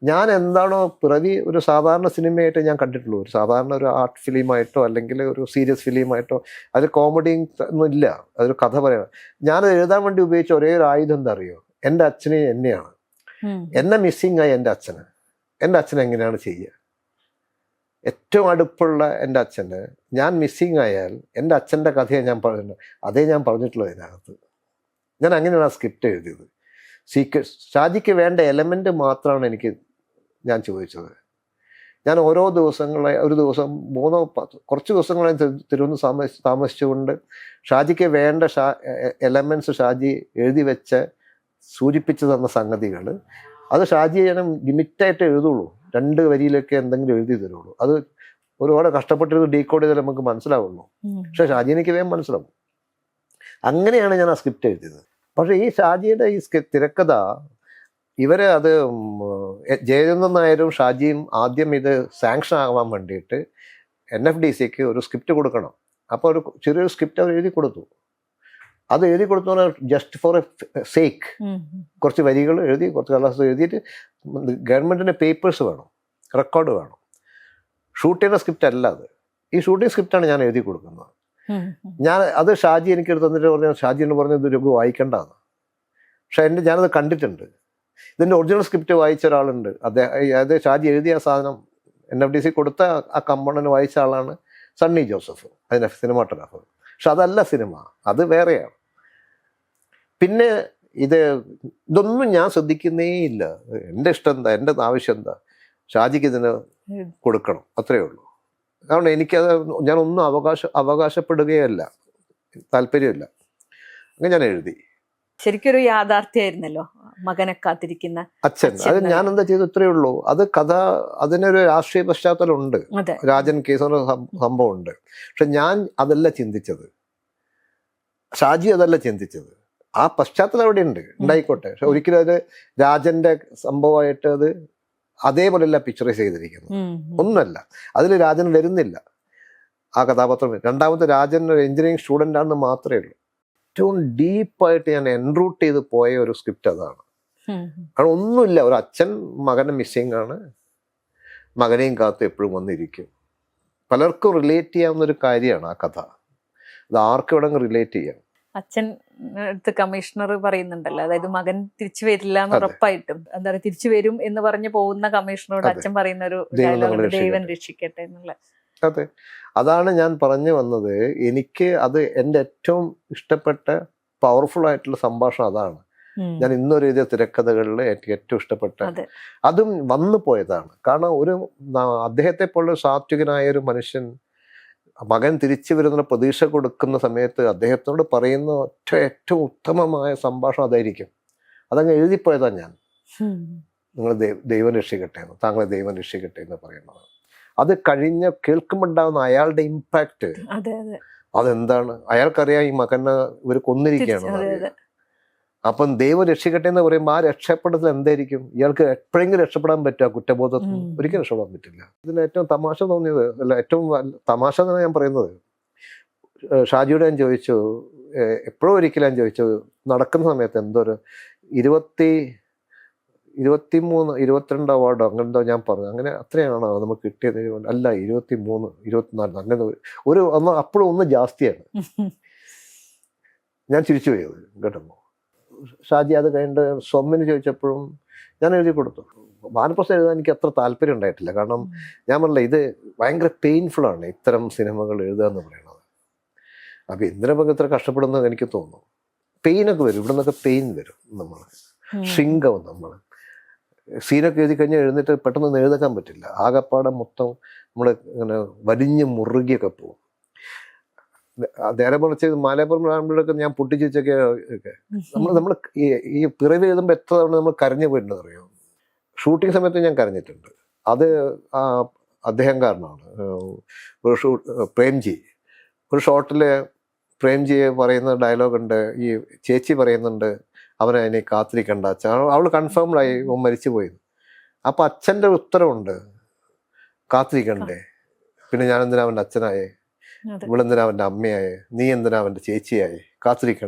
ഞാൻ എന്താണോ പിറവി ഒരു സാധാരണ സിനിമയായിട്ട് ഞാൻ കണ്ടിട്ടുള്ളൂ, ഒരു സാധാരണ ഒരു ആർട്ട് ഫിലിമായിട്ടോ അല്ലെങ്കിൽ ഒരു സീരിയസ് ഫിലിമായിട്ടോ, അത് കോമഡി ഒന്നും ഇല്ല, അതൊരു കഥ പറയണം. ഞാനത് എഴുതാൻ വേണ്ടി ഉപയോഗിച്ച ഒരേ ഒരു ആയുധം എന്താ അറിയോ? എൻ്റെ അച്ഛനെ എന്നെയാണ്. ഉം. എന്നെ മിസ്സിങ് ആയി എൻ്റെ അച്ഛന്. എൻ്റെ അച്ഛൻ എങ്ങനെയാണ് ചെയ്യുക? ഏറ്റവും അടുപ്പുള്ള എൻ്റെ അച്ഛന് ഞാൻ മിസ്സിങ് ആയാൽ എൻ്റെ അച്ഛൻ്റെ കഥയെ ഞാൻ പറഞ്ഞു, അതേ ഞാൻ പറഞ്ഞിട്ടുള്ളൂ അതിനകത്ത്. ഞാൻ അങ്ങനെയാണ് ആ സ്ക്രിപ്റ്റ് എഴുതിയത്. ഷാജിക്ക് വേണ്ട എലമെൻ്റ് മാത്രമാണ് ഞാൻ ചോദിച്ചത്. ഞാൻ ഓരോ ദിവസങ്ങളെ ഒരു ദിവസം കുറച്ച് ദിവസങ്ങളെ തിരുവനന്തപുരം താമസിച്ചുകൊണ്ട് ഷാജിക്ക് വേണ്ട എലമെൻറ്റ്സ് ഷാജി എഴുതി വെച്ച് സൂചിപ്പിച്ചു തന്ന സംഗതികൾ, അത് ഷാജി ഞാൻ ലിമിറ്റായിട്ട് എഴുതുള്ളൂ, 2 വരിയിലൊക്കെ എന്തെങ്കിലും എഴുതി തരുള്ളൂ. അത് ഒരുപാട് കഷ്ടപ്പെട്ടിരുന്ന് ഡീകോഡ് ചെയ്താൽ നമുക്ക് മനസ്സിലാവുള്ളൂ. പക്ഷെ ഷാജി എനിക്ക് വേഗം മനസ്സിലാവും. അങ്ങനെയാണ് ഞാൻ ആ സ്ക്രിപ്റ്റ് എഴുതിയത്. പക്ഷേ ഈ ഷാജിയുടെ ഈ തിരക്കഥ ഇവരെ അത് ജയചന്ദ്രൻ നായരും ഷാജിയും ആദ്യം ഇത് സാങ്ഷൻ ആവാൻ വേണ്ടിയിട്ട് NFDCക്ക് ഒരു സ്ക്രിപ്റ്റ് കൊടുക്കണം. അപ്പോൾ ഒരു ചെറിയൊരു സ്ക്രിപ്റ്റ് അവർ എഴുതി കൊടുത്തു. അത് എഴുതി കൊടുത്തു ജസ്റ്റ് ഫോർ എ സേക്ക്. കുറച്ച് വരികൾ എഴുതി, കുറച്ച് കടലാസ് എഴുതിയിട്ട് ഗവൺമെൻറ്റിൻ്റെ പേപ്പേഴ്സ് വേണം, റെക്കോർഡ് വേണം. ഷൂട്ട് ചെയ്യുന്ന സ്ക്രിപ്റ്റ് അല്ല അത്. ഈ ഷൂട്ടിംഗ് സ്ക്രിപ്റ്റാണ് ഞാൻ എഴുതി കൊടുക്കുന്നത്. അത് ഷാജി എനിക്ക് എടുത്ത് തന്നിട്ട് പറഞ്ഞു, ഷാജി എന്ന് പറഞ്ഞത് രഘു വായിക്കേണ്ടതാണ്. പക്ഷെ ഞാനത് കണ്ടിട്ടുണ്ട്. ഇതിൻ്റെ ഒറിജിനൽ സ്ക്രിപ്റ്റ് വായിച്ച ഒരാളുണ്ട്, അത് ഷാജി എഴുതിയ സാധനം NFDC കൊടുത്ത ആ കമ്പോണന്റ് വായിച്ച ആളാണ് സണ്ണി ജോസഫ്, അതിൻ്റെ സിനിമാട്ടോഗ്രാഫർ. പക്ഷെ അതല്ല സിനിമ, അത് വേറെയാണ്. പിന്നെ ഇതൊന്നും ഞാൻ ശ്രദ്ധിക്കുന്നേ ഇല്ല. എൻ്റെ ഇഷ്ടം എന്താ, എൻ്റെ ആവശ്യം എന്താ, ഷാജിക്ക് ഇതിന് കൊടുക്കണം, അത്രയേ ഉള്ളൂ. കാരണം എനിക്കത് ഞാനൊന്നും അവകാശപ്പെടുകയല്ല, താല്പര്യമില്ല. അങ്ങനെ ഞാൻ എഴുതി. ശരിക്കൊരു യാഥാർത്ഥ്യമായിരുന്നല്ലോ മകനെ കാത്തിരിക്കുന്ന അച്ഛൻ. അത് ഞാൻ എന്താ ചെയ്തു, ഇത്രയേ ഉള്ളൂ. അത് കഥ, അതിനൊരു രാഷ്ട്രീയ പശ്ചാത്തലം ഉണ്ട്, രാജൻ കേസ് സംഭവം ഉണ്ട്. പക്ഷെ ഞാൻ അതല്ല ചിന്തിച്ചത്, ഷാജി അതല്ല ചിന്തിച്ചത്. ആ പശ്ചാത്തലം അവിടെ ഉണ്ട്, ഉണ്ടായിക്കോട്ടെ. പക്ഷെ ഒരിക്കലും അത് രാജന്റെ സംഭവമായിട്ട് അത് അതേപോലെയല്ല പിക്ചറൈസ് ചെയ്തിരിക്കുന്നത്. ഒന്നുമല്ല, അതിൽ രാജൻ വരുന്നില്ല ആ കഥാപാത്രം. രണ്ടാമത്തെ രാജൻ ഒരു എഞ്ചിനീയറിംഗ് സ്റ്റുഡൻ്റ് ആണെന്ന് മാത്രമേ ഉള്ളൂ. ഏറ്റവും ഡീപ്പായിട്ട് ഞാൻ എൻറൂട്ട് ചെയ്ത് പോയ ഒരു സ്ക്രിപ്റ്റ് അതാണ്. കാരണം ഒന്നുമില്ല, ഒരു അച്ഛൻ മകനെ മിസ്സിങ് ആണ്, മകനെയും കാത്ത് എപ്പോഴും വന്നിരിക്കും. പലർക്കും റിലേറ്റ് ചെയ്യാവുന്ന ഒരു കാര്യമാണ് ആ കഥ. അത് ആർക്കും വേണമെങ്കിൽ റിലേറ്റ് ചെയ്യാം. അച്ഛൻ അടുത്ത് കമ്മീഷണർ പറയുന്നുണ്ടല്ലോ, അതായത് മകൻ തിരിച്ചു വരില്ല എന്ന് ഉറപ്പായിട്ടും, എന്താ പറയുക, തിരിച്ചു വരും എന്ന് പറഞ്ഞു പോകുന്ന കമ്മീഷണറോട് അച്ഛൻ പറയുന്ന ഒരു ഡയലോഗ്, ദൈവം രക്ഷിക്കട്ടെ എന്നുള്ള. അതെ, അതാണ് ഞാൻ പറഞ്ഞു വന്നത്. എനിക്ക് അത് എൻ്റെ ഏറ്റവും ഇഷ്ടപ്പെട്ട പവർഫുൾ ആയിട്ടുള്ള സംഭാഷണം അതാണ്. ഞാൻ ഇന്നൊരു എഴുതിയ തിരക്കഥകളിൽ എനിക്ക് ഏറ്റവും ഇഷ്ടപ്പെട്ട അതും വന്നു പോയതാണ്. കാരണം അദ്ദേഹത്തെ പോലുള്ള സാത്വികനായ ഒരു മനുഷ്യൻ മകൻ തിരിച്ചു വരുന്ന പ്രതീക്ഷ കൊടുക്കുന്ന സമയത്ത് അദ്ദേഹത്തോട് പറയുന്ന ഏറ്റവും ഉത്തമമായ സംഭാഷണം അതായിരിക്കും. അതങ്ങ് എഴുതിപ്പോയതാണ് ഞാൻ. നിങ്ങൾ ദൈവം രക്ഷിക്കട്ടെ എന്ന്, താങ്കളെ ദൈവം രക്ഷിക്കട്ടെ എന്ന് പറയുന്നത്. അത് കേൾക്കുമ്പോണ്ടാവുന്ന അയാളുടെ ഇമ്പാക്റ്റ് അതെന്താണ്? അയാൾക്കറിയാം ഈ മകനെ ഇവർ കൊന്നിരിക്കുകയാണ്. അപ്പം ദൈവം രക്ഷിക്കട്ടെ എന്ന് പറയുമ്പോൾ ആ രക്ഷപ്പെടുന്നത് എന്തായിരിക്കും? ഇയാൾക്ക് എപ്പോഴെങ്കിലും രക്ഷപ്പെടാൻ പറ്റുക കുറ്റബോധത്തിൽ? ഒരിക്കലും രക്ഷപ്പെടാൻ പറ്റില്ല. ഇതിന് ഏറ്റവും തമാശ തോന്നിയത്, അല്ല ഏറ്റവും തമാശ എന്നാണ് ഞാൻ പറയുന്നത്, ഷാജിയോട് ഞാൻ ചോദിച്ചു, എപ്പോഴും ഒരിക്കലും ഞാൻ ചോദിച്ചു, നടക്കുന്ന സമയത്ത് എന്തോ 22 അവാർഡോ അങ്ങനെന്തോ ഞാൻ പറഞ്ഞു. അങ്ങനെ അത്രയാണോ നമുക്ക് കിട്ടിയത്? അല്ല, 23, 24 അങ്ങനെ അപ്പോഴും ഒന്ന് ജാസ്തിയാണ്. ഞാൻ ചിരിച്ചു പോയത് കേട്ടോ. ഷാജി അത് കഴിഞ്ഞിട്ട് സ്വമ്മിന് ചോദിച്ചപ്പോഴും ഞാൻ എഴുതി കൊടുത്തു. വാനപ്രസ്ഥം എഴുതാൻ എനിക്ക് അത്ര താല്പര്യം ഉണ്ടായിട്ടില്ല. കാരണം ഞാൻ പറഞ്ഞില്ല, ഇത് ഭയങ്കര പെയിൻഫുള്ളാണ് ഇത്തരം സിനിമകൾ എഴുതുക എന്ന് പറയുന്നത്. അപ്പം എന്തിനൊക്കെ ഇത്ര കഷ്ടപ്പെടുന്നത് എനിക്ക് തോന്നുന്നു. പെയിനൊക്കെ വരും, ഇവിടെ നിന്നൊക്കെ പെയിൻ വരും, നമ്മൾ ഷ്രിങ്കാവും. നമ്മൾ സീനൊക്കെ എഴുതി കഴിഞ്ഞാൽ എഴുന്നേറ്റ് പെട്ടെന്ന് എഴുതാൻ പറ്റില്ല. ആകപ്പാടെ മൊത്തം നമ്മൾ ഇങ്ങനെ വലിഞ്ഞ് മുറുകിയൊക്കെ പോകും. നേരെ മറിച്ച് മാലപ്പുറം റാമ്പിലൊക്കെ ഞാൻ പൊട്ടിച്ചൊക്കെ നമ്മൾ ഈ പിറവി എഴുതുമ്പോൾ എത്ര തവണ നമ്മൾ കരഞ്ഞു പോയിട്ടുണ്ടെന്ന് അറിയാം. ഷൂട്ടിംഗ് സമയത്ത് ഞാൻ കരഞ്ഞിട്ടുണ്ട്. അത് അദ്ദേഹം കാരണമാണ്. പ്രേംജി ഒരു ഷോട്ടിൽ പ്രേംജിയെ പറയുന്ന ഡയലോഗുണ്ട്, ഈ ചേച്ചി പറയുന്നുണ്ട് അവനെ അതിനെ കാത്തിരിക്കണ്ട, അവൾ കൺഫേംഡായി മരിച്ചു പോയത്. അപ്പം അച്ഛൻ്റെ ഉത്തരവുണ്ട്, കാത്തിരിക്കണ്ടേ, പിന്നെ ഞാൻ എന്തിനാ അവൻ്റെ അച്ഛനായേ, അതെ. ഇവളെന്തിനാ അവൻ്റെ അമ്മയായേ, നീ എന്തിനാ അവൻ്റെ ചേച്ചിയായേ,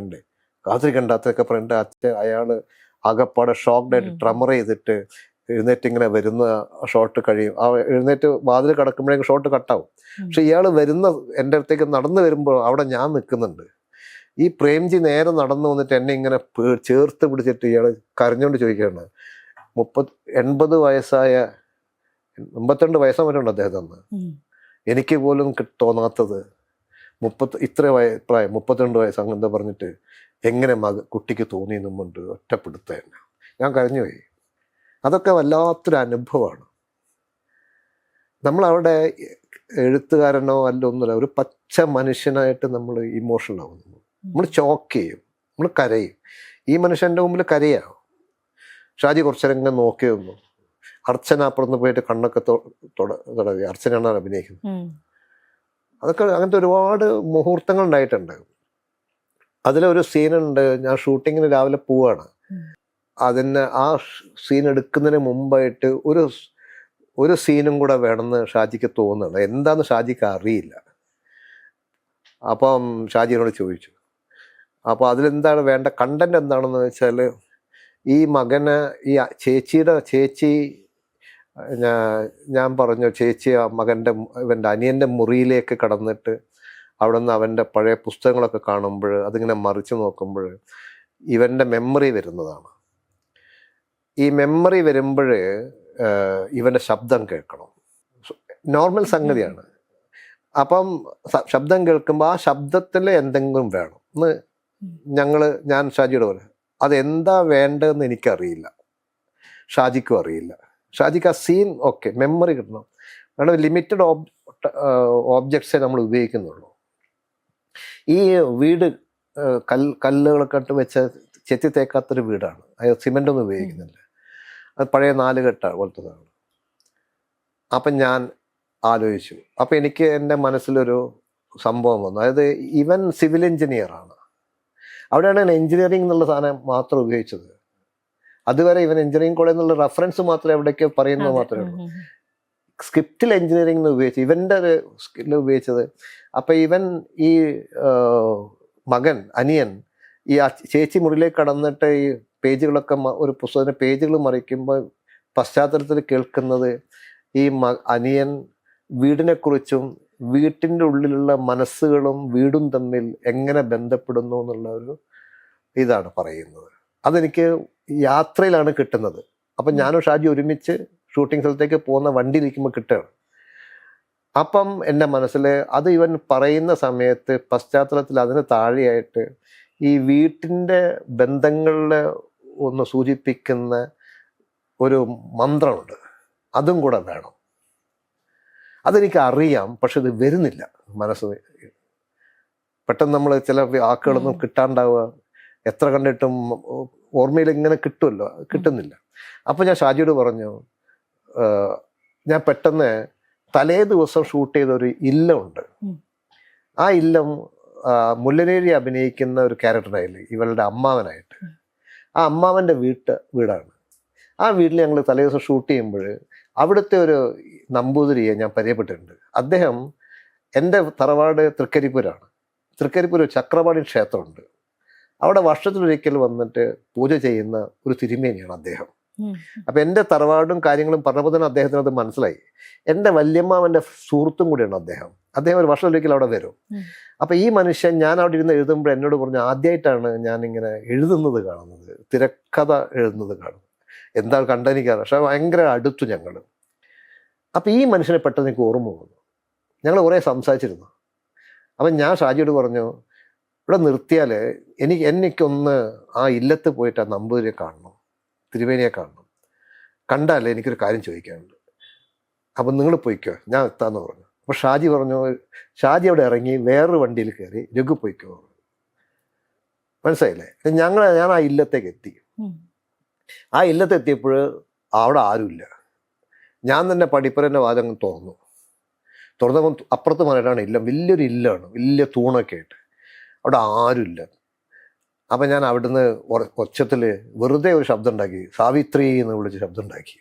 കാത്തിരിക്കണ്ടാത്തൊക്കെ പറഞ്ഞിട്ട് അയാള് ആകപ്പാടെ ഷോക്ക്ഡായിട്ട് ട്രമർ ചെയ്തിട്ട് എഴുന്നേറ്റ് ഇങ്ങനെ വരുന്ന ഷോട്ട് കഴിയും. എഴുന്നേറ്റ് വാതിൽ കിടക്കുമ്പോഴേക്കും ഷോട്ട് കട്ടാവും. പക്ഷെ ഇയാൾ വരുന്ന എൻ്റെ അടുത്തേക്ക് നടന്നു വരുമ്പോൾ അവിടെ ഞാൻ നിൽക്കുന്നുണ്ട്. ഈ പ്രേംജി നേരെ നടന്നു വന്നിട്ട് എന്നെ ഇങ്ങനെ ചേർത്ത് പിടിച്ചിട്ട് ഇയാൾ കരഞ്ഞുകൊണ്ട് ചോദിക്കുകയാണ്, 80 വയസ്സായ 82 വയസ്സാൻ പറ്റുണ്ട് അദ്ദേഹത്തിന്. എനിക്ക് പോലും തോന്നാത്തത് ഇത്ര പ്രായം 32 വയസ്സ് അങ്ങനെന്താ പറഞ്ഞിട്ട് എങ്ങനെ കുട്ടിക്ക് തോന്നിയെന്നുമുണ്ട് ഒറ്റപ്പെടുത്ത തന്നെ. ഞാൻ കരഞ്ഞുപോയി. അതൊക്കെ വല്ലാത്തൊരു അനുഭവമാണ്. നമ്മളവിടെ എഴുത്തുകാരനോ അല്ല ഒന്നുമില്ല, ഒരു പച്ച മനുഷ്യനായിട്ട് നമ്മൾ ഇമോഷണൽ ആവുന്നു. നമ്മൾ ചോക്ക് ചെയ്യും, നമ്മൾ കരയും. ഈ മനുഷ്യൻ്റെ മുമ്പിൽ കരയാവും. ഷാജി കുറച്ചേരം നോക്കി വന്നു. അർച്ചന അപ്പുറത്ത് പോയിട്ട് കണ്ണൊക്കെ തുടങ്ങി. അർച്ചനയാണ് അഭിനയിക്കുന്നത്. അതൊക്കെ അങ്ങനത്തെ ഒരുപാട് മുഹൂർത്തങ്ങൾ ഉണ്ടായിട്ടുണ്ട്. അതിലൊരു സീനുണ്ട്, ഞാൻ ഷൂട്ടിങ്ങിന് രാവിലെ പോവാണ്. ആ സീൻ എടുക്കുന്നതിന് മുമ്പായിട്ട് ഒരു സീനും കൂടെ വേണമെന്ന് ഷാജിക്ക് തോന്നുന്നുണ്ട്. എന്താന്ന് ഷാജിക്ക് അറിയില്ല. അപ്പം ഷാജിനോട് ചോദിച്ചു. അപ്പോൾ അതിലെന്താണ് വേണ്ട കണ്ടന്റ് എന്താണെന്ന് വെച്ചാൽ, ഈ മകന് ഈ ചേച്ചി ഞാൻ പറഞ്ഞു, ചേച്ചി ഇവൻ്റെ അനിയൻ്റെ മുറിയിലേക്ക് കടന്നിട്ട് അവിടെ നിന്ന് അവൻ്റെ പഴയ പുസ്തകങ്ങളൊക്കെ കാണുമ്പോൾ അതിങ്ങനെ മറിച്ച് നോക്കുമ്പോൾ ഇവൻ്റെ മെമ്മറി വരുന്നതാണ്. ഈ മെമ്മറി വരുമ്പോൾ ഇവൻ്റെ ശബ്ദം കേൾക്കണം. നോർമൽ സംഗതിയാണ്. അപ്പം ശബ്ദം കേൾക്കുമ്പോൾ ആ ശബ്ദത്തിൽ എന്തെങ്കിലും വേണം എന്ന് ഞാൻ ഷാജിയോട് പറയാം. അതെന്താ വേണ്ടതെന്ന് എനിക്കറിയില്ല, ഷാജിക്കും അറിയില്ല. ഷാജിക്ക് ആ സീൻ ഓക്കെ മെമ്മറി കിട്ടണം. കാരണം ലിമിറ്റഡ് ഓബ്ജക്ട്സേ നമ്മൾ ഉപയോഗിക്കുന്നുള്ളൂ. ഈ വീട് കല്ലുകളൊക്കെ ഇട്ട് വെച്ച ചെത്തി തേക്കാത്തൊരു വീടാണ്. അത് സിമെൻ്റൊന്നും ഉപയോഗിക്കുന്നില്ല. അത് പഴയ 4 കെട്ട പോലത്തതാണ്. അപ്പം ഞാൻ ആലോചിച്ചു. അപ്പം എനിക്ക് എൻ്റെ മനസ്സിലൊരു സംഭവം വന്നു. അതായത് ഇവൻ സിവിൽ എഞ്ചിനീയറാണ്. അവിടെയാണ് എഞ്ചിനീയറിംഗ് എന്നുള്ള സാധനം മാത്രം ഉപയോഗിച്ചത്. അതുവരെ ഇവൻ എഞ്ചിനീയറിംഗ് കോളേജ് എന്നുള്ള റെഫറൻസ് മാത്രമേ എവിടേക്കോ പറയുന്നത് മാത്രമേ ഉള്ളൂ. സ്ക്രിപ്റ്റിൽ എഞ്ചിനീയറിംഗ് ഉപയോഗിച്ചു, ഇവൻ്റെ ഒരു സ്കില്ല് ഉപയോഗിച്ചത്. അപ്പം ഇവൻ ഈ അനിയൻ ഈ ചേച്ചി മുറിയിലേക്ക് കടന്നിട്ട് ഈ പേജുകളൊക്കെ ഒരു പുസ്തകത്തിൻ്റെ പേജുകൾ മറിക്കുമ്പോൾ പശ്ചാത്തലത്തിൽ കേൾക്കുന്നത് ഈ അനിയൻ വീടിനെക്കുറിച്ചും വീട്ടിൻ്റെ ഉള്ളിലുള്ള മനസ്സുകളും വീടും തമ്മിൽ എങ്ങനെ ബന്ധപ്പെടുന്നു എന്നുള്ള ഒരു ഇതാണ് പറയുന്നത്. അതെനിക്ക് യാത്രയിലാണ് കിട്ടുന്നത്. അപ്പം ഞാനും ഷാജി ഒരുമിച്ച് ഷൂട്ടിംഗ് സ്ഥലത്തേക്ക് പോകുന്ന വണ്ടിയിലിരിക്കുമ്പോൾ കിട്ടുകയാണ്. അപ്പം എൻ്റെ മനസ്സിൽ അത് ഇവൻ പറയുന്ന സമയത്ത് പശ്ചാത്തലത്തിൽ അതിന് താഴെയായിട്ട് ഈ വീട്ടിൻ്റെ ബന്ധങ്ങളെ ഒന്ന് സൂചിപ്പിക്കുന്ന ഒരു മന്ത്രമുണ്ട്, അതും കൂടെ വേണം. അതെനിക്ക് അറിയാം, പക്ഷെ ഇത് വരുന്നില്ല മനസ്സ്. പെട്ടെന്ന് നമ്മൾ ചില വാക്കുകളൊന്നും കിട്ടാണ്ടാവുക, എത്ര കണ്ടിട്ടും ഓർമ്മയിൽ ഇങ്ങനെ കിട്ടുമല്ലോ, കിട്ടുന്നില്ല. അപ്പോൾ ഞാൻ ഷാജിയോട് പറഞ്ഞു, ഞാൻ പെട്ടെന്ന് തലേ ദിവസം ഷൂട്ട് ചെയ്ത ഒരു ഇല്ലമുണ്ട്. ആ ഇല്ലം മുല്ലനേഴി അഭിനയിക്കുന്ന ഒരു ക്യാരക്ടറായില്ലേ, ഇവളുടെ അമ്മാവനായിട്ട്. ആ അമ്മാവൻ്റെ വീടാണ്. ആ വീട്ടിൽ ഞങ്ങൾ തലേ ദിവസം ഷൂട്ട് ചെയ്യുമ്പോൾ അവിടുത്തെ ഒരു നമ്പൂതിരിയെ ഞാൻ പരിചയപ്പെട്ടിട്ടുണ്ട്. അദ്ദേഹം എൻ്റെ തറവാട് തൃക്കരിപ്പൂരാണ്. തൃക്കരിപ്പൂർ ചക്രപാണി ക്ഷേത്രമുണ്ട്. അവിടെ വർഷത്തിലൊരിക്കൽ വന്നിട്ട് പൂജ ചെയ്യുന്ന ഒരു തിരുമേനിയാണ് അദ്ദേഹം. അപ്പം എൻ്റെ തറവാടും കാര്യങ്ങളും പറഞ്ഞപ്പോൾ തന്നെ അദ്ദേഹത്തിന് അത് മനസ്സിലായി. എൻ്റെ വല്യമ്മാവൻ്റെ സുഹൃത്തും കൂടിയാണ് അദ്ദേഹം. ഒരു വർഷത്തിലൊരിക്കൽ അവിടെ വരും. അപ്പം ഈ മനുഷ്യൻ ഞാൻ അവിടെ ഇരുന്ന് എഴുതുമ്പോൾ എന്നോട് പറഞ്ഞു, ആദ്യമായിട്ടാണ് ഞാനിങ്ങനെ എഴുതുന്നത് കാണുന്നത്, തിരക്കഥ എഴുതുന്നത് കാണുന്നത്. എന്താ കണ്ടെനിക്കാറ്, പക്ഷെ ഭയങ്കര അടുത്തു ഞങ്ങൾ. അപ്പം ഈ മനുഷ്യനെ പെട്ടെന്ന് എനിക്ക് ഓർമ്മ വന്നു. ഞങ്ങൾ കുറേ സംസാരിച്ചിരുന്നു. അപ്പം ഞാൻ ഷാജിയോട് പറഞ്ഞു, ഇവിടെ നിർത്തിയാൽ എനിക്കൊന്ന് ആ ഇല്ലത്ത് പോയിട്ട് ആ നമ്പൂതിരിയെ കാണണം, തിരുമേനിയെ കാണണം. കണ്ടാലേ എനിക്കൊരു കാര്യം ചോദിക്കാനുണ്ട്. അപ്പം നിങ്ങൾ പോയിക്കോ, ഞാൻ എത്താമെന്ന് പറഞ്ഞു. അപ്പോൾ ഷാജി പറഞ്ഞു, ഷാജി അവിടെ ഇറങ്ങി വേറൊരു വണ്ടിയിൽ കയറി രഘു പോയിക്കോ പറഞ്ഞു. മനസ്സിലായില്ലേ? ഞാൻ ആ ഇല്ലത്തേക്ക് എത്തി. ആ ഇല്ലത്തെത്തിയപ്പോൾ അവിടെ ആരുമില്ല. ഞാൻ തന്നെ പടിപ്പുരൻ്റെ വാദം തുറന്നപ്പോൾ അപ്പുറത്ത് മലയിലാണ് ഇല്ലം. വലിയൊരു ഇല്ലാണ്, വലിയ തൂണൊക്കെ ആയിട്ട്. അവിടെ ആരുമില്ല. അപ്പം ഞാൻ അവിടുന്ന് ഒച്ചത്തിൽ വെറുതെ ഒരു ശബ്ദം ഉണ്ടാക്കി, സാവിത്രി എന്ന് വിളിച്ച് ശബ്ദം ഉണ്ടാക്കി.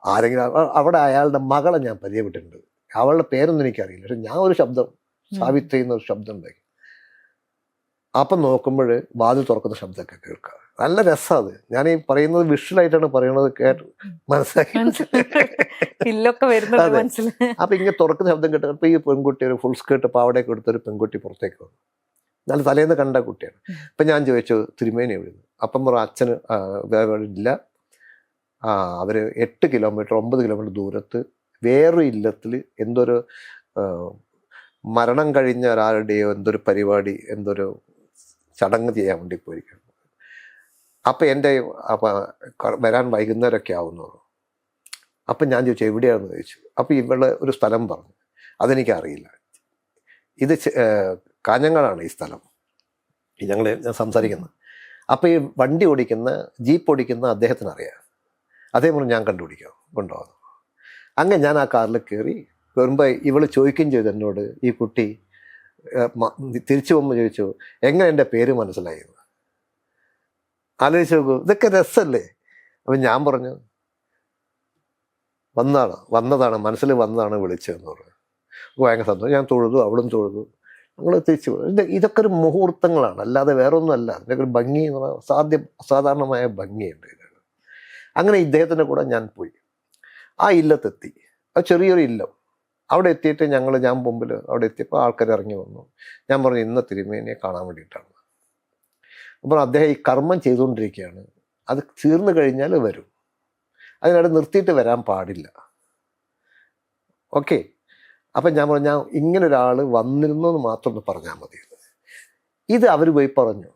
ആരെങ്കിലും അവിടെ അയാളുടെ മകളെ ഞാൻ പരിചയപ്പെട്ടിട്ടുണ്ട്. അവളുടെ പേരൊന്നും എനിക്കറിയില്ല. പക്ഷെ ഞാൻ ഒരു ശബ്ദം, സാവിത്രി എന്നൊരു ശബ്ദം ഉണ്ടായി. അപ്പം നോക്കുമ്പോൾ വാതിൽ തുറക്കുന്ന ശബ്ദമൊക്കെ കേൾക്കുക. നല്ല രസമാണ് അത്. ഞാൻ ഈ പറയുന്നത് വിഷ്വലായിട്ടാണ് പറയുന്നത്, കേട്ട് മനസ്സിലാക്കി. അപ്പൊ ഇങ്ങനെ തുറക്കുന്ന ശബ്ദം കേട്ട് അപ്പൊ ഈ പെൺകുട്ടി ഒരു ഫുൾ സ്കേർട്ട് പാവടയൊക്കെ എടുത്തൊരു പെൺകുട്ടി പുറത്തേക്ക് വന്നു. നല്ല തലേന്ന് കണ്ട കുട്ടിയാണ്. അപ്പം ഞാൻ ചോദിച്ചു തിരുമേനി എവിടുന്നു? അപ്പം പറഞ്ഞു അച്ഛന് ഇല്ല, അവർ 8 കിലോമീറ്റർ 9 കിലോമീറ്റർ ദൂരത്ത് വേറൊരു ഇല്ലത്തിൽ എന്തൊരു മരണം കഴിഞ്ഞ ഒരാളുടെയോ എന്തൊരു പരിപാടി, എന്തൊരു ചടങ്ങ് ചെയ്യാൻ വേണ്ടി പോയിരിക്കുന്നു. അപ്പം എൻ്റെ വരാൻ വൈകുന്നേരമൊക്കെ ആവുന്നു. അപ്പം ഞാൻ ചോദിച്ചു എവിടെയാണെന്ന് ചോദിച്ചു. അപ്പം ഇവള് ഒരു സ്ഥലം പറഞ്ഞു. അതെനിക്കറിയില്ല. ഇത് കാഞ്ഞങ്ങാടാണ് ഈ സ്ഥലം, ഞാൻ സംസാരിക്കുന്നത്. അപ്പോൾ ഈ വണ്ടി ഓടിക്കുന്ന ജീപ്പ് ഓടിക്കുന്ന അദ്ദേഹത്തിന് അറിയാം. അതേപോലെ ഞാൻ കണ്ടുപിടിക്കാം, കൊണ്ടുപോകുന്നു. അങ്ങനെ ഞാൻ ആ കാറിൽ കയറി വരുമ്പോൾ ഇവൾ ചോദിക്കുകയും ചെയ്തു എന്നോട്, ഈ കുട്ടി തിരിച്ചു പോകുമ്പോൾ ചോദിച്ചു എങ്ങനെ എൻ്റെ പേര് മനസ്സിലായിരുന്നു. ആലോചിച്ച് നോക്കൂ, ഇതൊക്കെ രസമല്ലേ. അപ്പം ഞാൻ പറഞ്ഞു വന്നതാണ് മനസ്സിൽ വന്നതാണ് വിളിച്ചതെന്ന് പറഞ്ഞു. ഭയങ്കര സന്തോഷം. ഞാൻ തൊഴുതു, അവളും തൊഴുതു, ഞങ്ങൾ തിരിച്ചു പോയി. ഇതൊക്കെ ഒരു മുഹൂർത്തങ്ങളാണ്, അല്ലാതെ വേറൊന്നും അല്ല. ഇതിനൊക്കെ ഒരു ഭംഗി എന്ന് പറഞ്ഞാൽ അസാധാരണമായ ഭംഗിയുണ്ട് ഇതിന്. അങ്ങനെ ഇദ്ദേഹത്തിൻ്റെ കൂടെ ഞാൻ പോയി. ആ ഇല്ലത്തെത്തി. അത് ചെറിയൊരു ഇല്ലം. അവിടെ എത്തിയിട്ട് ഞാൻ മുമ്പിൽ അവിടെ എത്തിയപ്പോൾ ആൾക്കാർ ഇറങ്ങി വന്നു. ഞാൻ പറഞ്ഞു ഇന്ന് തിരുമേനിയെ കാണാൻ വേണ്ടിയിട്ടാണ്. അപ്പോൾ അദ്ദേഹം ഈ കർമ്മം ചെയ്തുകൊണ്ടിരിക്കുകയാണ്, അത് തീർന്നു കഴിഞ്ഞാൽ വരും, അതിനവിടെ നിർത്തിയിട്ട് വരാൻ പാടില്ല. ഓക്കെ. അപ്പം ഞാൻ പറഞ്ഞു ഞാൻ ഇങ്ങനെ ഒരാൾ വന്നിരുന്നു എന്ന് മാത്രം ഒന്ന് പറഞ്ഞാൽ മതി. ഇത് അവർ പോയി പറഞ്ഞു.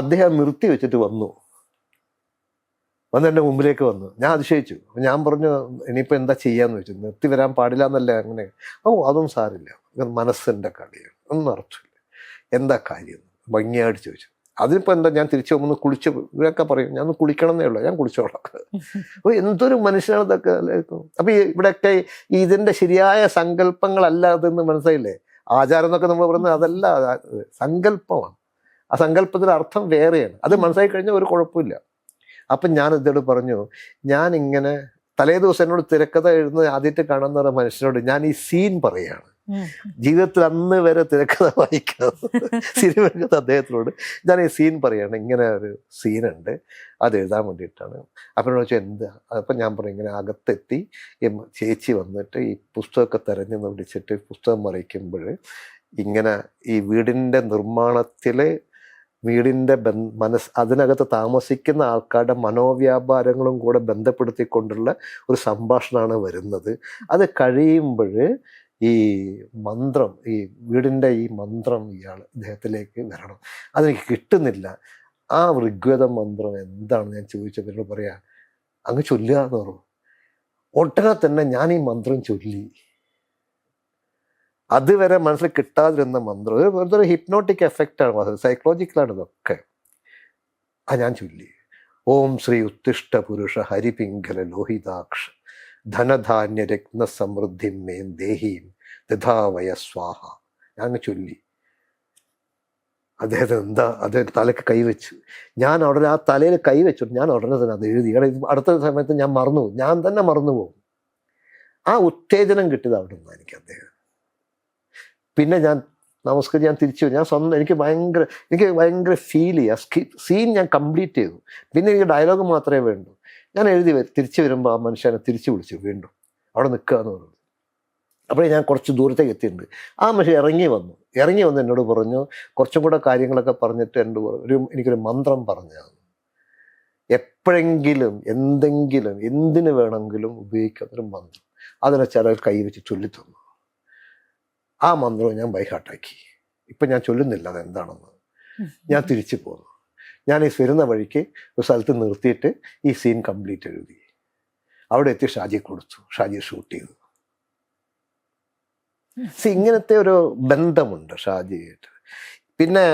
അദ്ദേഹം നിർത്തി വെച്ചിട്ട് വന്ന് എൻ്റെ മുമ്പിലേക്ക് വന്നു. ഞാൻ അതിശയിച്ചു. ഞാൻ പറഞ്ഞു ഇനിയിപ്പോൾ എന്താ ചെയ്യാന്ന് വെച്ചു. നിർത്തി വരാൻ പാടില്ല എന്നല്ലേ അങ്ങനെ. അതും സാരില്ല, മനസ്സിൻ്റെ കളിയാണ്, ഒന്നും അർത്ഥമില്ല, എന്താ കാര്യം ഭംഗിയായിട്ട് ചോദിച്ചു. അതിനിപ്പോൾ എന്താ, ഞാൻ തിരിച്ചു പോകുമ്പോൾ കുളിച്ച് ഇവരൊക്കെ പറയും ഞാൻ ഒന്ന് കുളിക്കണം എന്നേ ഉള്ളൂ, ഞാൻ കുളിച്ചോളാം. അപ്പോൾ എന്തൊരു മനുഷ്യനാണ് ഇതൊക്കെ. അപ്പോൾ ഇവിടെയൊക്കെ ഇതിൻ്റെ ശരിയായ സങ്കല്പങ്ങളല്ല അതെന്ന് മനസ്സിലായില്ലേ. ആചാരം എന്നൊക്കെ നമ്മൾ പറയുന്നത് അതല്ല, സങ്കല്പമാണ്. ആ സങ്കല്പത്തിൻ്റെ അർത്ഥം വേറെയാണ്. അത് മനസ്സിലാക്കി കഴിഞ്ഞാൽ ഒരു കുഴപ്പമില്ല. അപ്പം ഞാൻ ഇതോട് പറഞ്ഞു, ഞാനിങ്ങനെ തലേ ദിവസം എന്നോട് തിരക്കഥ എഴുതുന്നത് ആദ്യമായിട്ട് കാണുന്ന മനുഷ്യനോട് ഞാൻ ഈ സീൻ പറയുകയാണ്. ജീവിതത്തിൽ അന്ന് വരെ തിരക്കഥ വായിക്കാതെ സിനിമക്കഥ അദ്ദേഹത്തിനോട് ഞാൻ ഈ സീൻ പറയുകയാണ്. ഇങ്ങനെ ഒരു സീനുണ്ട്, അത് എഴുതാൻ വേണ്ടിയിട്ടാണ്. അപ്പം എന്നോട് ചോദിച്ചാൽ എന്താ? അപ്പം ഞാൻ പറഞ്ഞു ഇങ്ങനെ അകത്തെത്തി ചേച്ചി വന്നിട്ട് ഈ പുസ്തകമൊക്കെ തിരഞ്ഞു പിടിച്ചിട്ട് പുസ്തകം മറിക്കുമ്പോൾ ഇങ്ങനെ ഈ വീടിൻ്റെ നിർമ്മാണത്തിൽ വീടിൻ്റെ അതിനകത്ത് താമസിക്കുന്ന ആൾക്കാരുടെ മനോവ്യാപാരങ്ങളും കൂടെ ബന്ധപ്പെടുത്തിക്കൊണ്ടുള്ള ഒരു സംഭാഷണമാണ് വരുന്നത്. അത് കഴിയുമ്പോൾ ഈ മന്ത്രം, ഈ വീടിൻ്റെ ഈ മന്ത്രം ഇദ്ദേഹത്തിലേക്ക് വരണം. അതെനിക്ക് കിട്ടുന്നില്ല. ആ ഋഗ്വേദ മന്ത്രം എന്താണ് ഞാൻ ചോദിച്ചപ്പോൾ എന്നോട് പറയാ അങ്ങ് ചൊല്ലുക എന്ന് പറഞ്ഞു. ഒട്ടനെ തന്നെ ഞാൻ ഈ മന്ത്രം ചൊല്ലി. അതുവരെ മനസ്സിൽ കിട്ടാതിരുന്ന മന്ത്രം, വെറുതെ ഒരു ഹിപ്നോട്ടിക് എഫക്റ്റാണ്, സൈക്കോളജിക്കലാണ് ഇതൊക്കെ. ഞാൻ ചൊല്ലി ഓം ശ്രീ ഉത്തിഷ്ഠ പുരുഷ ഹരിപിംഗല ലോഹിതാക്ഷ ധനധാന്യ രത്ന സമൃദ്ധി മേൻ ദേഹീം ദധാവയ സ്വാഹ. ഞാൻ ചൊല്ലി. അദ്ദേഹത്തിന് എന്താ, അദ്ദേഹം തലയ്ക്ക് കൈവച്ചു. ഞാൻ ഉടനെ ആ തലയിൽ കൈവച്ചു. ഞാൻ ഉടനെ തന്നെ അത് എഴുതി. അടുത്ത സമയത്ത് ഞാൻ മറന്നുപോകും, ഞാൻ തന്നെ മറന്നുപോകും. ആ ഉത്തേജനം കിട്ടിയത് അവിടെ നിന്നാണ് എനിക്ക്. അദ്ദേഹം പിന്നെ ഞാൻ നമസ്കാരം, ഞാൻ തിരിച്ചു വരും. ഞാൻ സ്വന്തം എനിക്ക് ഭയങ്കര ഫീൽ ചെയ്യുക. സീൻ ഞാൻ കംപ്ലീറ്റ് ചെയ്തു. പിന്നെ എനിക്ക് ഡയലോഗ് മാത്രമേ വേണ്ടൂ. ഞാൻ എഴുതി തിരിച്ചു വരുമ്പോൾ ആ മനുഷ്യനെ തിരിച്ചു വിളിച്ചു വീണ്ടും അവിടെ നിൽക്കുക എന്ന് പറഞ്ഞു. അപ്പോഴേ ഞാൻ കുറച്ച് ദൂരത്തേക്ക് എത്തിയിട്ടുണ്ട്. ആ മനുഷ്യൻ ഇറങ്ങി വന്നു എന്നോട് പറഞ്ഞു കുറച്ചും കൂടെ കാര്യങ്ങളൊക്കെ പറഞ്ഞിട്ട് എനിക്കൊരു മന്ത്രം പറഞ്ഞു തന്നു. എപ്പോഴെങ്കിലും എന്തെങ്കിലും എന്തിനു വേണമെങ്കിലും ഉപയോഗിക്കാത്തൊരു മന്ത്രം. അതിനെ ചിലർ കൈവച്ച് ചൊല്ലിത്തന്നു. ആ മന്ത്രവും ഞാൻ ബൈഹാർട്ടാക്കി. ഇപ്പം ഞാൻ ചൊല്ലുന്നില്ല അതെന്താണെന്ന്. ഞാൻ തിരിച്ചു പോന്നു. ഞാൻ ഈ വരുന്ന വഴിക്ക് ഒരു സ്ഥലത്ത് നിർത്തിയിട്ട് ഈ സീൻ കംപ്ലീറ്റ് എഴുതി. അവിടെ എത്തി ഷാജി കൊടുത്തു. ഷാജി ഷൂട്ട് ചെയ്തു. ഇങ്ങനത്തെ ഒരു ബന്ധമുണ്ട് ഷാജിയായിട്ട്. പിന്നെ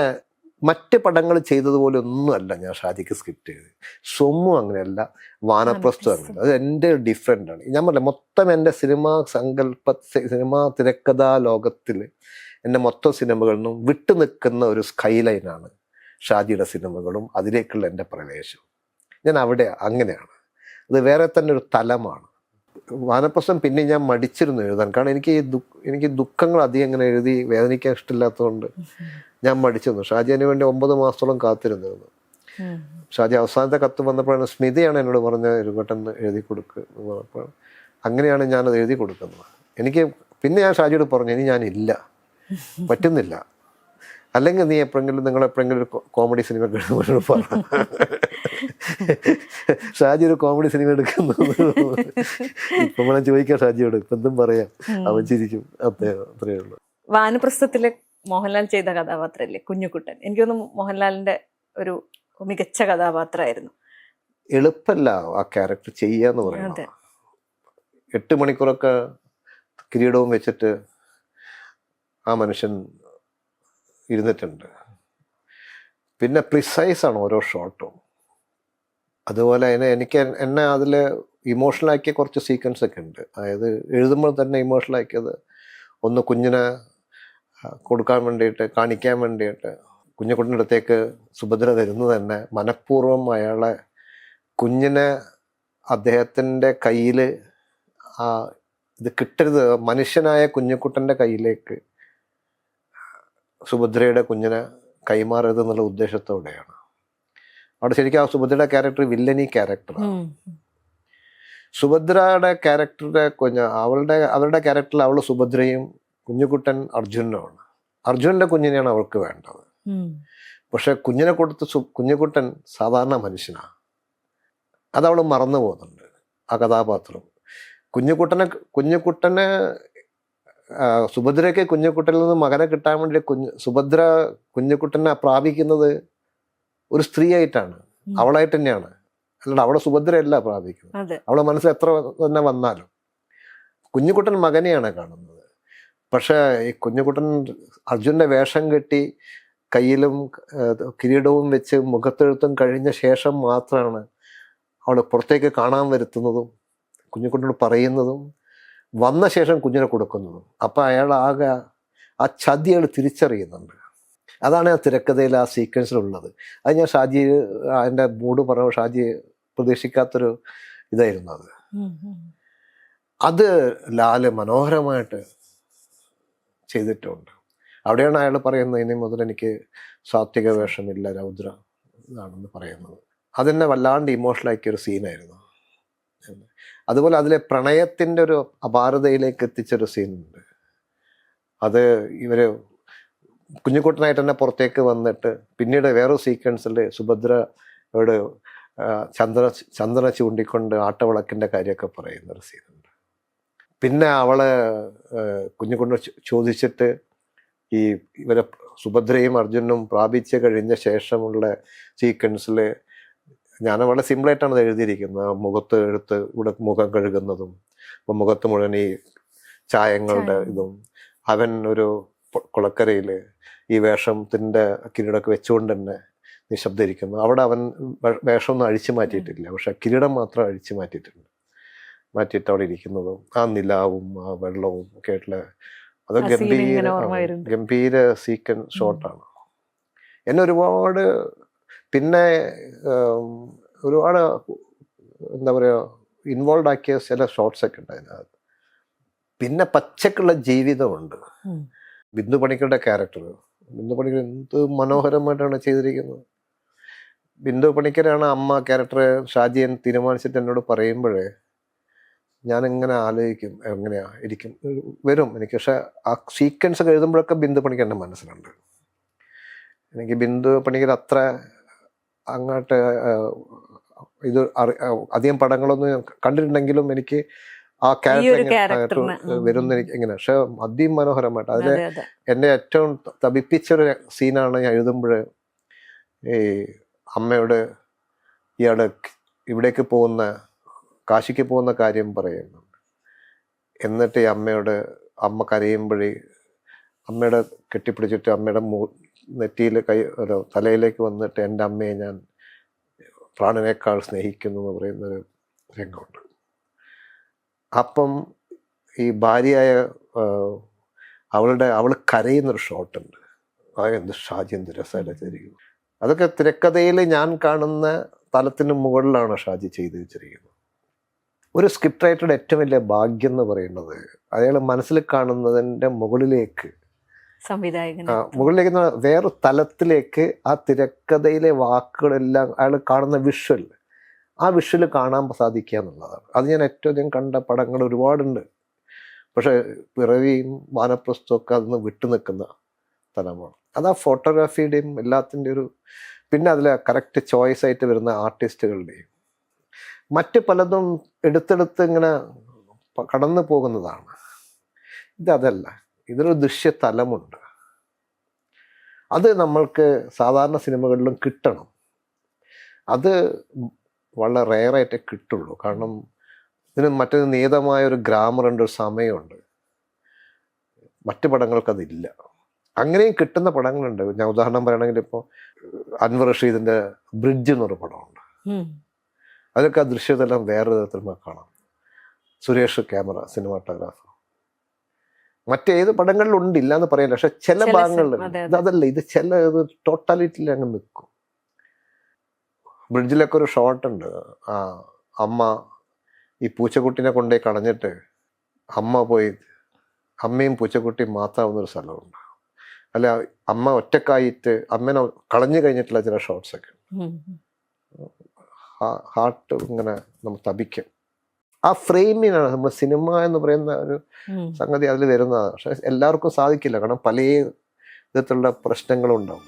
മറ്റ് പടങ്ങൾ ചെയ്തതുപോലെ ഒന്നുമല്ല ഞാൻ ഷാജിക്ക് സ്ക്രിപ്റ്റ് ചെയ്തത്. സൊമ്മും അങ്ങനെയല്ല, വാനപ്രസ്ഥം അങ്ങനെ. അത് എൻ്റെ ഡിഫറെൻ്റാണ്. ഞാൻ പറഞ്ഞില്ല, മൊത്തം എൻ്റെ സിനിമാ തിരക്കഥാ ലോകത്തിൽ എൻ്റെ മൊത്തം സിനിമകളിൽ നിന്നും വിട്ടു നിൽക്കുന്ന ഒരു സ്കൈ ലൈനാണ് ഷാജിയുടെ സിനിമകളും അതിലേക്കുള്ള എൻ്റെ പ്രവേശം. ഞാൻ അവിടെ അങ്ങനെയാണ്. അത് വേറെ തന്നെ ഒരു തലമാണ്. വാനപ്രസ്ഥം പിന്നെ ഞാൻ മടിച്ചിരുന്നു എഴുതാൻ. കാരണം എനിക്ക് ദുഃഖങ്ങൾ അധികം ഇങ്ങനെ എഴുതി വേദനിക്കാൻ ഇഷ്ടമില്ലാത്തതുകൊണ്ട് ഞാൻ മടിച്ചിരുന്നു. ഷാജി അതിന് വേണ്ടി 9 മാസത്തോളം കാത്തിരുന്നിരുന്നു. ഷാജി അവസാനത്തെ കത്ത് വന്നപ്പോഴാണ് സ്മിതയാണ് എന്നോട് പറഞ്ഞ രൂപട്ടെന്ന് എഴുതി കൊടുക്കുക എന്ന് പറഞ്ഞപ്പോൾ അങ്ങനെയാണ് ഞാനത് എഴുതി കൊടുക്കുന്നത്. എനിക്ക് പിന്നെ ഞാൻ ഷാജിയോട് പറഞ്ഞു, ഇനി ഞാനില്ല, പറ്റുന്നില്ല, അല്ലെങ്കിൽ നീ നിങ്ങൾ എപ്പോഴെങ്കിലും ഒരു കോമഡി സിനിമ എടുക്കുമ്പോൾ പറ. ഷാജി ഒരു കോമഡി സിനിമ എടുക്കുന്നു ഇപ്പം വേണം ചോദിക്കാം ഷാജിയോട്, ഇപ്പം എന്തും പറയാം, അവൻ ചിരിക്കും. അത്രയേ ഉള്ളൂ. വാനപ്രസ്ഥത്തിലെ മോഹൻലാൽ ചെയ്ത കഥാപാത്രമല്ലേ കുഞ്ഞുകുട്ടൻ? എനിക്ക് തോന്നുന്നു മോഹൻലാലിന്റെ ഒരു മികച്ച കഥാപാത്രമായിരുന്നു. എളുപ്പമല്ല ആ ക്യാരക്ടർ ചെയ്യാന്ന് പറയുന്നത്. 8 മണിക്കൂറൊക്കെ കിരീടവും വെച്ചിട്ട് ആ മനുഷ്യൻ ഇരുന്നിട്ടുണ്ട്. പിന്നെ പ്രിസൈസാണ് ഓരോ ഷോട്ടും. അതുപോലെ എന്നെ അതിൽ ഇമോഷണലാക്കിയ കുറച്ച് സീക്വൻസ് ഒക്കെ ഉണ്ട്. അതായത് എഴുതുമ്പോൾ തന്നെ ഇമോഷണലാക്കിയത്, ഒന്ന് കുഞ്ഞിനെ കൊടുക്കാൻ വേണ്ടിയിട്ട്, കാണിക്കാൻ വേണ്ടിയിട്ട് കുഞ്ഞുകുട്ടൻ്റെ അടുത്തേക്ക് സുഭദ്ര വരുന്നത് തന്നെ മനഃപൂർവ്വം അയാളെ കുഞ്ഞിനെ അദ്ദേഹത്തിൻ്റെ കയ്യിൽ ഇത് കിട്ടരുത്, മനുഷ്യനായ കുഞ്ഞുകുട്ടൻ്റെ കയ്യിലേക്ക് സുഭദ്രയുടെ കുഞ്ഞിനെ കൈമാറരുത് എന്നുള്ള ഉദ്ദേശത്തോടെയാണ്. അവിടെ ശരിക്കും ആ സുഭദ്രയുടെ ക്യാരക്ടർ വില്ലനി ക്യാരക്ടറാണ്. സുഭദ്രയുടെ ക്യാരക്ടറുടെ അവരുടെ ക്യാരക്ടറിൽ അവൾ സുഭദ്രയും കുഞ്ഞുകുട്ടൻ അർജുനനുമാണ്. അർജുനന്റെ കുഞ്ഞിനെയാണ് അവൾക്ക് വേണ്ടത്. പക്ഷെ കുഞ്ഞിനെ കൊടുത്ത് കുഞ്ഞുകുട്ടൻ സാധാരണ മനുഷ്യനാണ്. അതവൾ മറന്നു പോകുന്നുണ്ട് ആ കഥാപാത്രം. കുഞ്ഞുകുട്ടനെ സുഭദ്രയ്ക്ക് കുഞ്ഞുകുട്ടനിൽ നിന്ന് മകനെ കിട്ടാൻ വേണ്ടി സുഭദ്ര കുഞ്ഞുകുട്ടനെ പ്രാപിക്കുന്നത് ഒരു സ്ത്രീയായിട്ടാണ്, അവളായിട്ട് തന്നെയാണ്. അല്ലാണ്ട് അവളെ സുഭദ്രയല്ല പ്രാപിക്കുന്നത്. അവളെ മനസ്സിൽ എത്ര തന്നെ വന്നാലും കുഞ്ഞുകുട്ടൻ മകനെയാണ് കാണുന്നത്. പക്ഷെ ഈ കുഞ്ഞുകുട്ടൻ അർജുനന്റെ വേഷം കെട്ടി കയ്യിലും കിരീടവും വെച്ച് മുഖത്തെഴുത്തും കഴിഞ്ഞ ശേഷം മാത്രമാണ് അവൾ പുറത്തേക്ക് കാണാൻ വരുത്തുന്നതും കുഞ്ഞുകുട്ടനോട് പറയുന്നതും വന്ന ശേഷം കുഞ്ഞിനെ കൊടുക്കുന്നതും. അപ്പം അയാൾ ആകെ ആ ചതി അയാൾ തിരിച്ചറിയുന്നുണ്ട്. അതാണ് ആ തിരക്കഥയിൽ ആ സീക്വൻസിലുള്ളത്. അത് ഞാൻ ഷാജി അതിൻ്റെ മൂഡ് പറയുമ്പോൾ ഷാജി പ്രതീക്ഷിക്കാത്തൊരു ഇതായിരുന്നു അത്. അത് ലാല് മനോഹരമായിട്ട് ചെയ്തിട്ടുണ്ട്. അവിടെയാണ് അയാൾ പറയുന്നത്, ഇനി മുതൽ എനിക്ക് സാത്വിക വേഷമില്ല, രൗദ്ര ഇതാണെന്ന് പറയുന്നത്. അതെന്നെ വല്ലാണ്ട് ഇമോഷണലാക്കിയ ഒരു സീനായിരുന്നു. അതുപോലെ അതിലെ പ്രണയത്തിൻ്റെ ഒരു അപാരതയിലേക്ക് എത്തിച്ചൊരു സീനുണ്ട്. അത് ഇവര് കുഞ്ഞുകുട്ടനായിട്ട് തന്നെ പുറത്തേക്ക് വന്നിട്ട് പിന്നീട് വേറൊരു സീക്വൻസിൽ സുഭദ്രയോട് ചന്ദ്രനെ ചൂണ്ടിക്കൊണ്ട് ആട്ടവിളക്കിൻ്റെ കാര്യമൊക്കെ പറയുന്നൊരു സീനുണ്ട്. പിന്നെ അവളെ കുഞ്ഞുകുട്ടൻ ചോദിച്ചിട്ട് ഇവരെ സുഭദ്രയും അർജുനും പ്രാപിച്ച് കഴിഞ്ഞ ശേഷമുള്ള സീക്വൻസിൽ ഞാൻ വളരെ സിമ്പിളായിട്ടാണ് അത് എഴുതിയിരിക്കുന്നത്. മുഖത്ത് എടുത്ത് ഇവിടെ മുഖം കഴുകുന്നതും അപ്പം മുഖത്ത് മുഴുവൻ ഈ ചായങ്ങളുടെ ഇതും, അവൻ ഒരു കുളക്കരയിൽ ഈ വേഷത്തിൻ്റെ കിരീടമൊക്കെ വെച്ചുകൊണ്ട് തന്നെ നിശബ്ദരിക്കുന്നു. അവിടെ അവൻ വേഷമൊന്നും അഴിച്ചു മാറ്റിയിട്ടില്ല, പക്ഷെ കിരീടം മാത്രം അഴിച്ചു മാറ്റിയിട്ടുണ്ട്. മാറ്റിയിട്ട് അവിടെ ഇരിക്കുന്നതും ആ നിലാവും ആ വെള്ളവും ഒക്കെ ആയിട്ടുള്ള അത് ഗംഭീര സീക്വൻസ് ഷോട്ടാണ്. എന്നെ ഒരുപാട് പിന്നെ ഒരുപാട് എന്താ പറയുക ഇൻവോൾവ് ആക്കിയ ചില ഷോട്ട്സ് ഒക്കെ ഉണ്ട് അതിനകത്ത്. പിന്നെ പച്ചക്കുള്ള ജീവിതമുണ്ട്. ബിന്ദു പണിക്കരുടെ ക്യാരക്ടർ, ബിന്ദു പണിക്കർ എന്ത് മനോഹരമായിട്ടാണ് ചെയ്തിരിക്കുന്നത്. ബിന്ദു പണിക്കരാണ് അമ്മ ക്യാരക്ടർ ഷാജിയൻ തീരുമാനിച്ചിട്ട് എന്നോട് പറയുമ്പോഴേ ഞാനിങ്ങനെ ആലോചിക്കും എങ്ങനെയാ ഇരിക്കും വരും എനിക്ക്. പക്ഷെ ആ സീക്വൻസ് ഒക്കെ എഴുതുമ്പോഴൊക്കെ ബിന്ദു പണിക്കർ എൻ്റെ മനസ്സിലുണ്ട്. എനിക്ക് ബിന്ദു പണിക്കർ അത്ര അങ്ങോട്ട് ഇത് അധികം പടങ്ങളൊന്നും കണ്ടിട്ടുണ്ടെങ്കിലും എനിക്ക് ആ ക്യാരക്ടർ വരുന്ന എനിക്ക് എങ്ങനെ, പക്ഷെ അതിമനോഹരമായിട്ട് അതിൽ എന്നെ ഏറ്റവും തപിപ്പിച്ചൊരു സീനാണ് ഞാൻ എഴുതുമ്പോൾ ഈ അമ്മയോട് ഇയാള് ഇവിടേക്ക് പോകുന്ന കാശിക്ക് പോകുന്ന കാര്യം പറയുന്നുണ്ട്. എന്നിട്ട് ഈ അമ്മ കരയുമ്പോഴേ അമ്മയുടെ കെട്ടിപ്പിടിച്ചിട്ട് അമ്മയുടെ നെറ്റിയിൽ തലയിലേക്ക് വന്നിട്ട് എൻ്റെ അമ്മയെ ഞാൻ പ്രാണനേക്കാൾ സ്നേഹിക്കുന്നു എന്ന് പറയുന്നൊരു രംഗമുണ്ട്. അപ്പം ഈ ഭാര്യയായ അവൾ കരയുന്നൊരു ഷോട്ടുണ്ട്. എന്ത് ഷാജി എന്ത് രസമായിട്ട് ചെയ്തിരിക്കുന്നു. അതൊക്കെ തിരക്കഥയിൽ ഞാൻ കാണുന്ന തലത്തിന് മുകളിലാണ് ഷാജി ചെയ്തു വെച്ചിരിക്കുന്നത്. ഒരു സ്ക്രിപ്റ്റ് റൈറ്ററുടെ ഏറ്റവും വലിയ ഭാഗ്യം എന്ന് പറയുന്നത് അയാൾ മനസ്സിൽ കാണുന്നതിൻ്റെ മുകളിലേക്ക് സംവിധായകൻ മുകളിലേക്ക് വേറെ തലത്തിലേക്ക് ആ തിരക്കഥയിലെ വാക്കുകളെല്ലാം അയാൾ കാണുന്ന വിഷ്വൽ, ആ വിഷ്വൽ കാണാൻ സാധിക്കുക എന്നുള്ളതാണ്. അത് ഞാൻ ഏറ്റവും അധികം കണ്ട പടങ്ങൾ ഒരുപാടുണ്ട്. പക്ഷെ പിറവിയും വാനപ്രസ്ഥവും ഒക്കെ അതിൽ നിന്ന് വിട്ടു നിൽക്കുന്ന സ്ഥലമാണ്. അത് ആ ഫോട്ടോഗ്രാഫിയുടെയും എല്ലാത്തിൻ്റെ ഒരു, പിന്നെ അതിലെ കറക്റ്റ് ചോയ്സ് ആയിട്ട് വരുന്ന ആർട്ടിസ്റ്റുകളുടെയും മറ്റ് പലതും എടുത്തെടുത്ത് ഇങ്ങനെ കടന്നു പോകുന്നതാണ്. ഇതല്ല, ഇതിനൊരു ദൃശ്യതലമുണ്ട്. അത് നമ്മൾക്ക് സാധാരണ സിനിമകളിലും കിട്ടണം. അത് വളരെ റെയറായിട്ടേ കിട്ടുള്ളൂ. കാരണം ഇതിന് മറ്റൊരു നിയതമായ ഒരു ഗ്രാമറുണ്ട്, ഒരു സമയമുണ്ട്. മറ്റ് പടങ്ങൾക്ക് അതില്ല. അങ്ങനെയും കിട്ടുന്ന പടങ്ങളുണ്ട്. ഞാൻ ഉദാഹരണം പറയുകയാണെങ്കിൽ ഇപ്പോൾ അൻവർ റഷീദിൻ്റെ ബ്രിഡ്ജ് എന്നൊരു പടമുണ്ട്. അതൊക്കെ ആ ദൃശ്യതെല്ലാം വേറെ വിധത്തിൽ കാണാം. Suresh camera cinematographer. മറ്റേത് പടങ്ങളിലുണ്ട്, ഇല്ല എന്ന് പറയാനില്ല. പക്ഷെ ചില ഭാഗങ്ങളിൽ അതല്ല, ഇത് ചില ടോട്ടാലിറ്റിയിൽ അങ്ങ് നിൽക്കും. ബ്രിഡ്ജിലൊക്കെ ഒരു ഷോട്ട് ഉണ്ട്. ആ അമ്മ ഈ പൂച്ചക്കുട്ടീനെ കൊണ്ടുപോയി കളഞ്ഞിട്ട് അമ്മയും പൂച്ചക്കുട്ടിയും മാത്രമാവുന്നൊരു സ്ഥലമുണ്ട്. അല്ല, അമ്മ ഒറ്റക്കായിട്ട് അമ്മേനെ കളഞ്ഞു കഴിഞ്ഞിട്ടുള്ള ചില ഷോട്ട്സ് ഒക്കെ ഹാർട്ട് ഇങ്ങനെ നമ്മൾ തപിക്കും. ആ ഫ്രെയിമിനാണ് നമ്മൾ സിനിമ എന്ന് പറയുന്ന ഒരു സംഗതി അതിൽ വരുന്നതാണ്. പക്ഷെ എല്ലാവർക്കും സാധിക്കില്ല. കാരണം പല വിധത്തിലുള്ള പ്രശ്നങ്ങളും ഉണ്ടാവും.